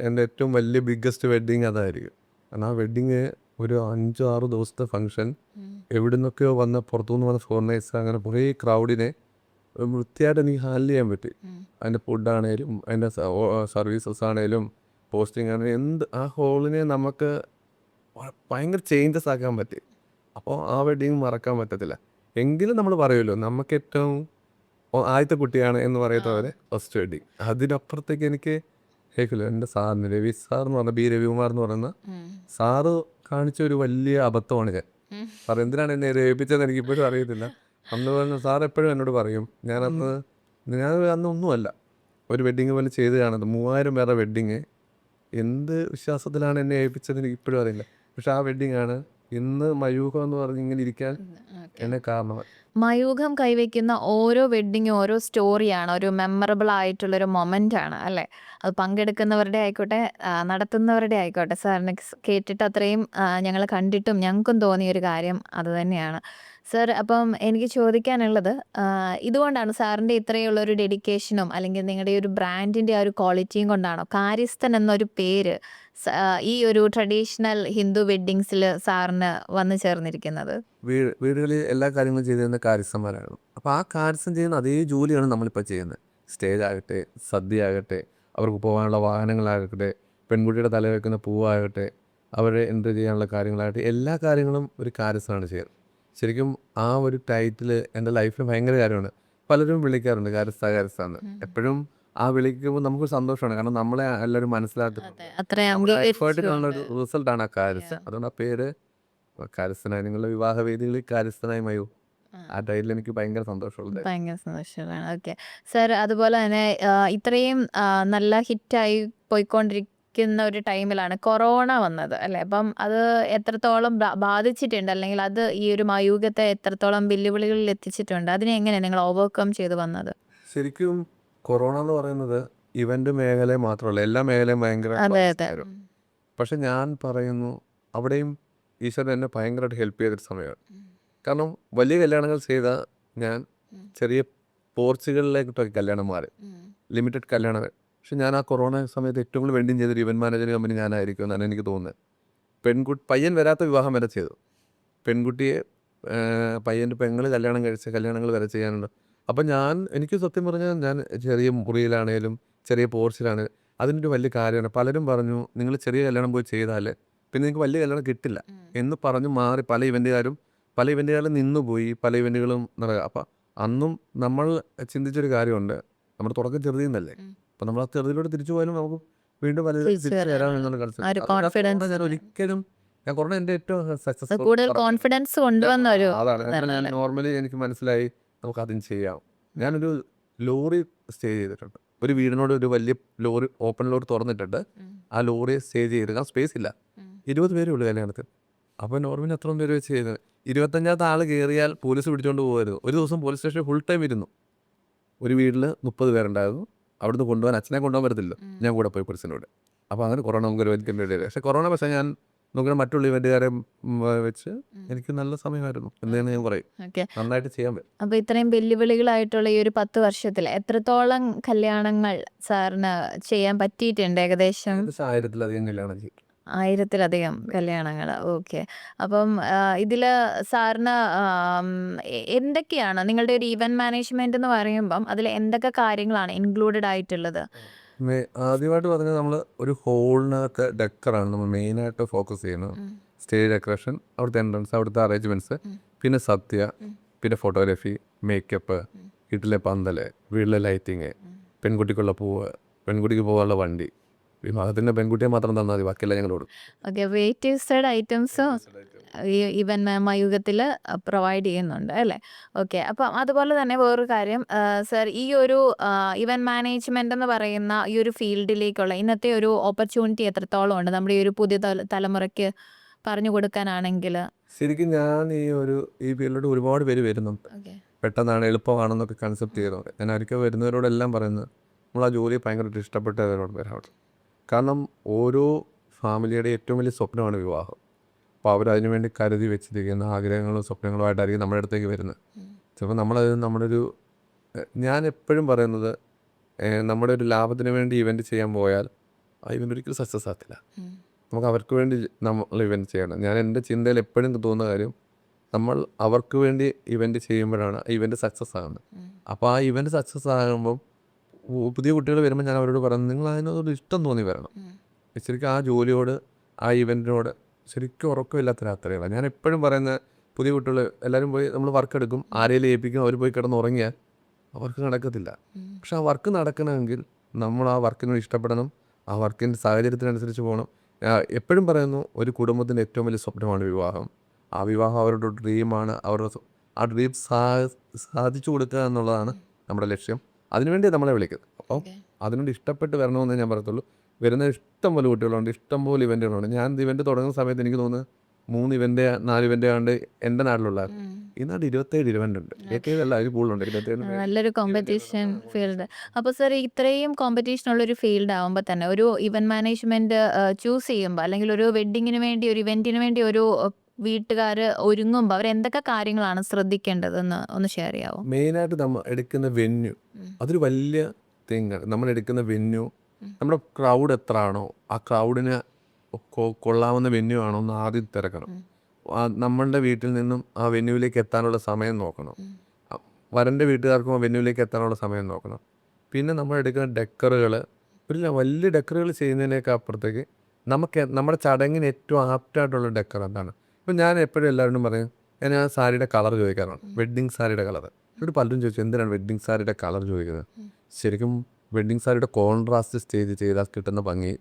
എൻ്റെ ഏറ്റവും വലിയ ബിഗ്ഗസ്റ്റ് വെഡ്ഡിങ് അതായിരിക്കും. കാരണം ആ വെഡ്ഡിങ് ഒരു 5-6 ദിവസത്തെ ഫങ്ഷൻ, എവിടെ നിന്നൊക്കെയോ വന്ന പുറത്തുനിന്ന് വന്ന ഫോറിനേഴ്സ്, അങ്ങനെ കുറേ ക്രൗഡിനെ വൃത്തിയായിട്ട് എനിക്ക് ഹാൻഡിൽ ചെയ്യാൻ പറ്റി. അതിൻ്റെ ഫുഡാണേലും അതിൻ്റെ സർവീസസ് ആണേലും പോസ്റ്റിംഗ് ആണെങ്കിലും ആ ഹോളിനെ നമുക്ക് ഭയങ്കര ചേഞ്ചസ് ആക്കാൻ പറ്റി. അപ്പോൾ ആ വെഡ്ഡിങ് മറക്കാൻ പറ്റത്തില്ല. എങ്കിലും നമ്മൾ പറയുമല്ലോ, നമുക്ക് ഏറ്റവും ആദ്യത്തെ കുട്ടിയാണ് എന്ന് പറയുന്നവരെ ഫസ്റ്റ് വെഡ്ഡിങ്. അതിനപ്പുറത്തേക്ക് എനിക്ക് കേൾക്കില്ല. എൻ്റെ സാറിന് രവി സാർ എന്ന് പറഞ്ഞ രവികുമാർ എന്ന് പറയുന്ന സാറ് കാണിച്ച ഒരു വലിയ അബദ്ധമാണ് ഞാൻ പറയും. എന്തിനാണ് എന്നെ രേപിച്ചതെന്ന് എനിക്കിപ്പോഴും അറിയത്തില്ല. അന്ന് പറഞ്ഞ സാർ എപ്പോഴും എന്നോട് പറയും, ഞാൻ അന്നൊന്നുമല്ല ഒരു വെഡ്ഡിങ് പോലെ ചെയ്ത് കാണുന്നത്. 3000 പേരുടെ വെഡ്ഡിങ് എന്ത് വിശ്വാസത്തിലാണ് എന്നെ ഏൽപ്പിച്ചത് എനിക്ക് ഇപ്പോഴും അറിയില്ല. പക്ഷെ ആ വെഡ്ഡിങ് ആണ് ഇന്ന് മയൂഖം എന്ന് പറഞ്ഞ് ഇങ്ങനെ ഇരിക്കാൻ എന്നെ കാരണമായി. മയൂഖം കൈവയ്ക്കുന്ന ഓരോ വെഡ്ഡിങ്ങും ഓരോ സ്റ്റോറിയാണ്, ഒരു മെമ്മറബിൾ ആയിട്ടുള്ളൊരു മൊമെൻ്റ് ആണ് അല്ലേ? അത് പങ്കെടുക്കുന്നവരുടെ ആയിക്കോട്ടെ, നടത്തുന്നവരുടെ ആയിക്കോട്ടെ. സാറിനെ കേട്ടിട്ട് അത്രയും ഞങ്ങൾ കണ്ടിട്ടും ഞങ്ങൾക്കും തോന്നിയൊരു കാര്യം അത് തന്നെയാണ് സർ. അപ്പം എനിക്ക് ചോദിക്കാനുള്ളത്, ഇതുകൊണ്ടാണ് സാറിൻ്റെ ഇത്രയുള്ളൊരു ഡെഡിക്കേഷനും അല്ലെങ്കിൽ നിങ്ങളുടെ ഒരു ബ്രാൻഡിൻ്റെ ആ ഒരു ക്വാളിറ്റിയും കൊണ്ടാണോ കാര്യസ്ഥൻ എന്നൊരു പേര് ഈ ഒരു ട്രഡീഷണൽ ഹിന്ദു വെഡ്ഡിങ്സിൽ സാറിന് വന്നു ചേർന്നിരിക്കുന്നത്? വീടുകളിൽ എല്ലാ കാര്യങ്ങളും ചെയ്തിരുന്ന കാര്യസ്ഥന്മാരായിരുന്നു. അപ്പോൾ ആ കാര്യസ്ഥൻ ചെയ്യുന്ന അതേ ജോലിയാണ് നമ്മളിപ്പോൾ ചെയ്യുന്നത്. സ്റ്റേജ് ആകട്ടെ, സദ്യ ആകട്ടെ, അവർക്ക് പോകാനുള്ള വാഹനങ്ങളാകട്ടെ, പെൺകുട്ടിയുടെ തല വയ്ക്കുന്ന പൂവാകട്ടെ, അവരെ എൻട്രി ചെയ്യാനുള്ള കാര്യങ്ങളാകട്ടെ, എല്ലാ കാര്യങ്ങളും ഒരു കാര്യസ്ഥനാണ് ചെയ്യുന്നത്. ശരിക്കും ആ ഒരു ടൈറ്റിൽ എൻ്റെ ലൈഫിൽ ഭയങ്കര കാര്യമാണ്. പലരും വിളിക്കാറുണ്ട് കാര്യസ്ഥ. എപ്പോഴും ആ വിളിക്കുമ്പോൾ നമുക്ക് സന്തോഷമാണ്. കാരണം നമ്മളെ എല്ലാവരും മനസ്സിലാക്കുന്നുണ്ട്. എഫേർട്ടിനുള്ളൊരു റിസൾട്ടാണ് ആ കാര്യസ്ഥൻ. അതുകൊണ്ട് ആ പേര് കാര്യസ്ഥനായി, നിങ്ങളുടെ വിവാഹ വേദികളിൽ കാര്യസ്ഥനായി മയൂ, ആ ടൈറ്റിൽ എനിക്ക് ഭയങ്കര സന്തോഷമുള്ളത്. ഭയങ്കര സന്തോഷമാണ്. Okay sir. അതുപോലെ തന്നെ ഇത്രയും നല്ല ഹിറ്റായി പോയിക്കൊണ്ടിരിക്കുന്ന ഒരു ടൈമിലാണ് കൊറോണ വന്നത് അല്ലേ? അപ്പം അത് എത്രത്തോളം ബാധിച്ചിട്ടുണ്ട്, അല്ലെങ്കിൽ അത് ഈ ഒരു മയൂഖത്തെ എത്രത്തോളം വെല്ലുവിളികളിൽ എത്തിച്ചിട്ടുണ്ട്? അതിനെ എങ്ങനെ നിങ്ങൾ ഓവർകം ചെയ്ത് വന്നത്? ശരിക്കും കൊറോണ എന്ന് പറയുന്നത് ഇവന്റ് മേഖലയെ മാത്രമല്ല, എല്ലാ മേഖലയും ഭയങ്കര ബാധിച്ചായിരുന്നു. പക്ഷെ ഞാൻ പറയുന്നു, അവിടെയും ഈശ്വരൻ എന്നെ ഭയങ്കരമായിട്ട് ഹെൽപ്പ് ചെയ്തൊരു സമയമാണ്. കാരണം വലിയ കല്യാണങ്ങൾ ചെയ്ത ഞാൻ ചെറിയ പോർച്ചുഗലിലേക്കിട്ടൊക്കെ കല്യാണം മാറി, ലിമിറ്റഡ് കല്യാണങ്ങൾ. പക്ഷെ ഞാൻ ആ കൊറോണ സമയത്ത് ഏറ്റവും കൂടുതൽ വെഡിങ് ചെയ്തൊരു ഇവന്റ് മാനേജർ കമ്പനി ഞാനായിരിക്കും എന്നാണ് എനിക്ക് തോന്നുന്നത്. പയ്യൻ വരാത്ത വിവാഹം വരെ ചെയ്തു. പെൺകുട്ടിയെ പയ്യൻ്റെ പെങ്ങൾ കല്യാണം കഴിച്ച കല്യാണങ്ങൾ വരെ ചെയ്യാനുണ്ട്. അപ്പം എനിക്ക് സത്യം പറഞ്ഞാൽ ഞാൻ ചെറിയ മുറിയിലാണേലും ചെറിയ പോർച്ചിലാണേലും അതിനൊരു വലിയ കാര്യമാണ്. പലരും പറഞ്ഞു, നിങ്ങൾ ചെറിയ കല്യാണം പോയി ചെയ്താൽ പിന്നെ നിങ്ങൾക്ക് വലിയ കല്യാണം കിട്ടില്ല എന്ന് പറഞ്ഞു മാറി പല ഇവൻറ്റുകാരും നിന്നുപോയി, പല ഇവൻറ്റുകളും നടക്കുക. അപ്പം അന്നും നമ്മൾ ചിന്തിച്ചൊരു കാര്യമുണ്ട്, നമ്മുടെ തുടക്കം ചെറുതിൽ നിന്നല്ലേ, അപ്പം നമ്മൾ ആ ചെറുതിലോട്ട് തിരിച്ചു പോയാലും നമുക്ക് വീണ്ടും വലുത് തിരിച്ചു വരാമെന്നുള്ള കൺസെപ്റ്റ്. ഞാൻ ഒരിക്കലും കൊറോണ എൻ്റെ ഏറ്റവും സക്സസ്ഫുൾ അതാണ്. ഞാൻ നോർമലി എനിക്ക് മനസ്സിലായി നമുക്കതും ചെയ്യാം. ഞാനൊരു ലോറി സ്റ്റേ ചെയ്തിട്ടുണ്ട്. ഒരു വീടിനോട് ഒരു വലിയ ലോറി, ഓപ്പൺ ലോറി തുറന്നിട്ടുണ്ട്. ആ ലോറിയെ സ്റ്റേ ചെയ്തിട്ട് ആ സ്പേസ് ഇല്ല, 20 പേരേ ഉള്ളൂ കല്യാണത്തിൽ. അപ്പോൾ നോർമലി എത്ര പേര് വെച്ച് ചെയ്തത്, 25ാമത്തെ ആൾ കയറിയാൽ പോലീസ് പിടിച്ചുകൊണ്ട് പോകുമായിരുന്നു. ഒരു ദിവസം പോലീസ് സ്റ്റേഷനിൽ ഫുൾ ടൈം ഇരുന്നു. ഒരു വീട്ടിൽ 30 പേരുണ്ടായിരുന്നു. അവിടുന്ന് കൊണ്ടുപോകാൻ, അച്ഛനെ കൊണ്ടുപോകാൻ പറ്റത്തില്ല, ഞാൻ കൂടെ പോയി പോലീസിനോട്. അപ്പോൾ അങ്ങനെ കൊറോണ നമുക്ക് ഒരു വലിയ. പക്ഷേ കൊറോണ പക്ഷേ ഞാൻ നോക്കുന്ന മറ്റുള്ള ഇവൻറ്റുകാരെ വെച്ച് എനിക്ക് നല്ല സമയമായിരുന്നു എന്ന് ഞാൻ പറയും. ഓക്കെ. നന്നായിട്ട് ചെയ്യാൻ പറ്റും. അപ്പോൾ ഇത്രയും വെല്ലുവിളികളായിട്ടുള്ള ഈ ഒരു 10 വർഷത്തിൽ എത്രത്തോളം കല്യാണങ്ങൾ സാറിന് ചെയ്യാൻ പറ്റിയിട്ടുണ്ട് ഏകദേശം? ഏകദേശം 1000-ലധികം കല്യാണം ചെയ്യും. 1000-ലധികം കല്യാണങ്ങൾ. ഓക്കെ. അപ്പം ഇതിൽ സാറിന് എന്തൊക്കെയാണ് നിങ്ങളുടെ ഒരു ഈവൻറ്റ് മാനേജ്മെൻറ്റ് എന്ന് പറയുമ്പം അതിൽ എന്തൊക്കെ കാര്യങ്ങളാണ് ഇൻക്ലൂഡഡ് ആയിട്ടുള്ളത്? ആദ്യമായിട്ട് പറഞ്ഞാൽ നമ്മൾ ഒരു ഹോളിനകത്ത് ഡെക്കറാണ് നമ്മൾ മെയിനായിട്ട് ഫോക്കസ് ചെയ്യുന്നത്. സ്റ്റേജ് ഡെക്കറേഷൻ, അവിടുത്തെ എൻട്രൻസ്, അവിടുത്തെ അറേഞ്ച്മെൻറ്റ്സ്, പിന്നെ സദ്യ, പിന്നെ ഫോട്ടോഗ്രാഫി, മേക്കപ്പ്, വീട്ടിലെ പന്തല്, വീട്ടിലെ ലൈറ്റിങ്, പെൺകുട്ടിക്കുള്ള പൂവ്, പെൺകുട്ടിക്ക് പോകാനുള്ള വണ്ടി, വിവാഹത്തിൻ്റെ പെൺകുട്ടിയെ മാത്രം തന്നാൽ മതി, ബാക്കിയെല്ലാം ഞങ്ങൾ കൊടുക്കും. ഓക്കെ. വെയിറ്റേഴ്സഡ് ഐറ്റംസും ഈ ഇവൻറ്റ് മയൂഖത്തിൽ പ്രൊവൈഡ് ചെയ്യുന്നുണ്ട് അല്ലേ? ഓക്കെ. അപ്പം അതുപോലെ തന്നെ വേറൊരു കാര്യം സർ, ഈ ഒരു ഇവൻറ്റ് മാനേജ്മെൻ്റ് എന്ന് പറയുന്ന ഈ ഒരു ഫീൽഡിലേക്കുള്ള ഇന്നത്തെ ഒരു ഓപ്പർച്യൂണിറ്റി എത്രത്തോളം ഉണ്ട് നമ്മുടെ ഈ ഒരു പുതിയ തലമുറയ്ക്ക് പറഞ്ഞു കൊടുക്കാനാണെങ്കിൽ? ശരിക്കും ഞാൻ ഈ ഫീൽഡിലോട്ട് ഒരുപാട് പേര് വരുന്നുണ്ട്. ഓക്കെ. പെട്ടെന്നാണ് എളുപ്പമാണെന്നൊക്കെ കൺസെപ്റ്റ് ചെയ്തത്. ഞാൻ ഒരിക്കൽ വരുന്നവരോടെല്ലാം പറയുന്നത് നമ്മൾ ആ ജോലി ഭയങ്കരമായിട്ട് ഇഷ്ടപ്പെട്ടവരോട് വരാറുണ്ട്. കാരണം ഓരോ ഫാമിലിയുടെ ഏറ്റവും വലിയ സ്വപ്നമാണ് വിവാഹം. അപ്പോൾ അവരതിനു വേണ്ടി കരുതി വെച്ചിരിക്കുന്ന ആഗ്രഹങ്ങളും സ്വപ്നങ്ങളുമായിട്ടായിരിക്കും നമ്മുടെ അടുത്തേക്ക് വരുന്നത്. ചിലപ്പോൾ ഞാൻ എപ്പോഴും പറയുന്നത് നമ്മുടെ ഒരു ലാഭത്തിന് വേണ്ടി ഇവൻറ്റ് ചെയ്യാൻ പോയാൽ ആ ഇവൻ്റ് ഒരിക്കലും സക്സസ് ആകത്തില്ല. നമുക്ക് അവർക്ക് വേണ്ടി നമ്മൾ ഇവൻറ്റ് ചെയ്യണം. ഞാൻ എൻ്റെ ചിന്തയിൽ എപ്പോഴും തോന്നുന്ന കാര്യം, നമ്മൾ അവർക്ക് വേണ്ടി ഇവൻറ്റ് ചെയ്യുമ്പോഴാണ് ഇവൻറ്റ് സക്സസ് ആകുന്നത്. അപ്പോൾ ആ ഇവൻറ്റ് സക്സസ് ആകുമ്പം പുതിയ കുട്ടികൾ വരുമ്പോൾ ഞാൻ അവരോട് പറയുന്നത്, നിങ്ങൾ അതിനോട് ഇഷ്ടം തോന്നി വരണം. ശരിക്കും ആ ജോലിയോട്, ആ ഇവൻറ്റിനോട് ശരിക്കും ഉറക്കമില്ലാത്ത രാത്രികളാണ്. ഞാൻ എപ്പോഴും പറയുന്ന പുതിയ കുട്ടികൾ എല്ലാവരും പോയി നമ്മൾ വർക്ക് എടുക്കും, ആരെയും ഏൽപ്പിക്കും, അവർ പോയി കിടന്ന് ഉറങ്ങിയാൽ ആ വർക്ക് നടക്കത്തില്ല. പക്ഷെ ആ വർക്ക് നടക്കണമെങ്കിൽ നമ്മൾ ആ വർക്കിനോട് ഇഷ്ടപ്പെടണം, ആ വർക്കിൻ്റെ സാഹചര്യത്തിനനുസരിച്ച് പോകണം. എപ്പോഴും പറയുന്നു, ഒരു കുടുംബത്തിൻ്റെ ഏറ്റവും വലിയ സ്വപ്നമാണ് വിവാഹം. ആ വിവാഹം അവരുടെ ഡ്രീമാണ്. ആ ഡ്രീം സാധിച്ചു കൊടുക്കുക എന്നുള്ളതാണ് നമ്മുടെ ലക്ഷ്യം. അതിനുവേണ്ടി നമ്മളെ വിളിക്കുന്നത്. അപ്പം അതിനോട് ഇഷ്ടപ്പെട്ട് വരണമെന്ന് ഞാൻ പറയത്തുള്ളൂ. വരുന്ന ഇഷ്ടം പോലെ കുട്ടികളുണ്ട്, ഇഷ്ടം പോലെ ഇവൻറ്റുകളുണ്ട്. ഞാൻ ഇവൻറ്റ് തുടങ്ങുന്ന സമയത്ത് എനിക്ക് തോന്നുന്നു 3 ഇവൻറ്റ് 4 ഇവൻറ്റ് കണ്ട് എൻ്റെ നാട്ടിലുള്ളായിരുന്നു. ഈ നാട്ടിൽ 27 ഇവൻ്റ് ഉണ്ട്. ഏറ്റവും അതിൽ കൂടുതലുണ്ട് 27. നല്ലൊരു കോമ്പറ്റീഷൻ ഫീൽഡ്. അപ്പോൾ സർ, ഇത്രയും കോമ്പറ്റീഷൻ ഉള്ളൊരു ഫീൽഡ് ആകുമ്പോൾ തന്നെ ഒരു ഇവൻറ്റ് മാനേജ്മെൻറ്റ് ചൂസ് ചെയ്യുമ്പോൾ, അല്ലെങ്കിൽ ഒരു വെഡ്ഡിങ്ങിന് വേണ്ടി, ഒരു ഇവൻറ്റിന് വേണ്ടി ഒരു വീട്ടുകാർ ഒരുങ്ങുമ്പോൾ അവരെന്തൊക്കെ കാര്യങ്ങളാണ് ശ്രദ്ധിക്കേണ്ടതെന്ന് ഒന്ന് ഷെയർ ചെയ്യാമോ? മെയിനായിട്ട് നമ്മൾ എടുക്കുന്ന വെന്യൂ, അതൊരു വലിയ തിങ്ങാണ്. നമ്മൾ എടുക്കുന്ന വെന്യൂ, നമ്മുടെ ക്രൗഡ് എത്ര ആണോ ആ ക്രൗഡിന് കൊള്ളാവുന്ന വെന്യൂ ആണോ എന്ന് ആദ്യം തിരക്കണം. നമ്മളുടെ വീട്ടിൽ നിന്നും ആ വെന്യൂവിലേക്ക് എത്താനുള്ള സമയം നോക്കണം. വരൻ്റെ വീട്ടുകാർക്കും ആ വെന്യൂവിലേക്ക് എത്താനുള്ള സമയം നോക്കണം. പിന്നെ നമ്മൾ എടുക്കുന്ന ഡെക്കറുകൾ, ഒരു വലിയ ഡെക്കറുകൾ ചെയ്യുന്നതിനൊക്കെ അപ്പുറത്തേക്ക് നമ്മുടെ ചടങ്ങിന് ഏറ്റവും ആപ്റ്റായിട്ടുള്ള ഡെക്കർ എന്താണ്. ഇപ്പം ഞാൻ എപ്പോഴും എല്ലാവരോടും പറയും, ഞാൻ ആ സാരിയുടെ കളർ ചോദിക്കാറുണ്ട്, വെഡ്ഡിങ് സാരിയുടെ കളർ. എന്നിട്ട് പലരും ചോദിച്ചു, എന്തിനാണ് വെഡ്ഡിങ് സാരിയുടെ കളർ ചോദിക്കുന്നത്? ശരിക്കും വെഡ്ഡിങ് സാരിയുടെ കോൺട്രാസ്റ്റ് സ്റ്റേജ് ചെയ്താൽ കിട്ടുന്ന ഭംഗി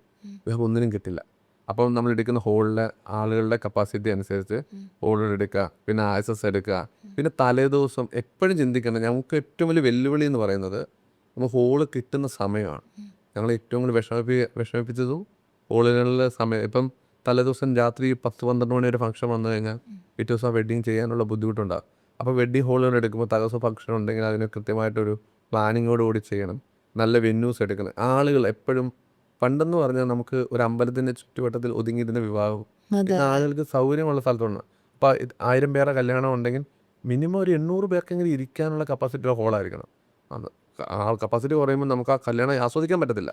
വേറെ ഒന്നിനും കിട്ടില്ല. അപ്പം നമ്മൾ എടുക്കുന്ന ഹോളിലെ ആളുകളുടെ കപ്പാസിറ്റി അനുസരിച്ച് ഹോളുകൾ എടുക്കുക, പിന്നെ ആക്സസ് എടുക്കുക. പിന്നെ തലേദിവസം എപ്പോഴും ചിന്തിക്കണം, ഞങ്ങൾക്ക് ഏറ്റവും വലിയ വെല്ലുവിളി എന്ന് പറയുന്നത് നമ്മൾ ഹോള് കിട്ടുന്ന സമയമാണ്. ഞങ്ങൾ ഏറ്റവും കൂടുതൽ വിഷമിപ്പിച്ചതും ഹോളുകളിലെ സമയം. ഇപ്പം തലേദിവസം രാത്രി 10-12 മണി വരെ ഫംഗ്ഷൻ വന്നു കഴിഞ്ഞാൽ പിറ്റേ ദിവസം ആ വെഡ്ഡിങ് ചെയ്യാനുള്ള ബുദ്ധിമുട്ടുണ്ടാകും. അപ്പോൾ വെഡ്ഡിങ് ഹോളുകൾ എടുക്കുമ്പോൾ തലേദിവസം ഫംഗ്ഷൻ ഉണ്ടെങ്കിൽ അതിന് കൃത്യമായിട്ടൊരു പ്ലാനിങ്ങോടുകൂടി ചെയ്യണം. നല്ല വെന്യൂസ് എടുക്കണം. ആളുകൾ എപ്പോഴും പണ്ടെന്ന് പറഞ്ഞാൽ നമുക്ക് ഒരു അമ്പലത്തിൻ്റെ ചുറ്റുവട്ടത്തിൽ ഒതുങ്ങിയിരുന്ന വിവാഹം, ആളുകൾക്ക് സൗകര്യമുള്ള സ്ഥലത്തുണ്ട്. അപ്പോൾ 1000 പേരുടെ കല്യാണം ഉണ്ടെങ്കിൽ മിനിമം ഒരു 800 പേർക്കെങ്കിലും ഇരിക്കാനുള്ള കപ്പാസിറ്റിയുള്ള ഹോളായിരിക്കണം. ആ കപ്പാസിറ്റി കുറയുമ്പോൾ നമുക്ക് ആ കല്യാണം ആസ്വദിക്കാൻ പറ്റത്തില്ല,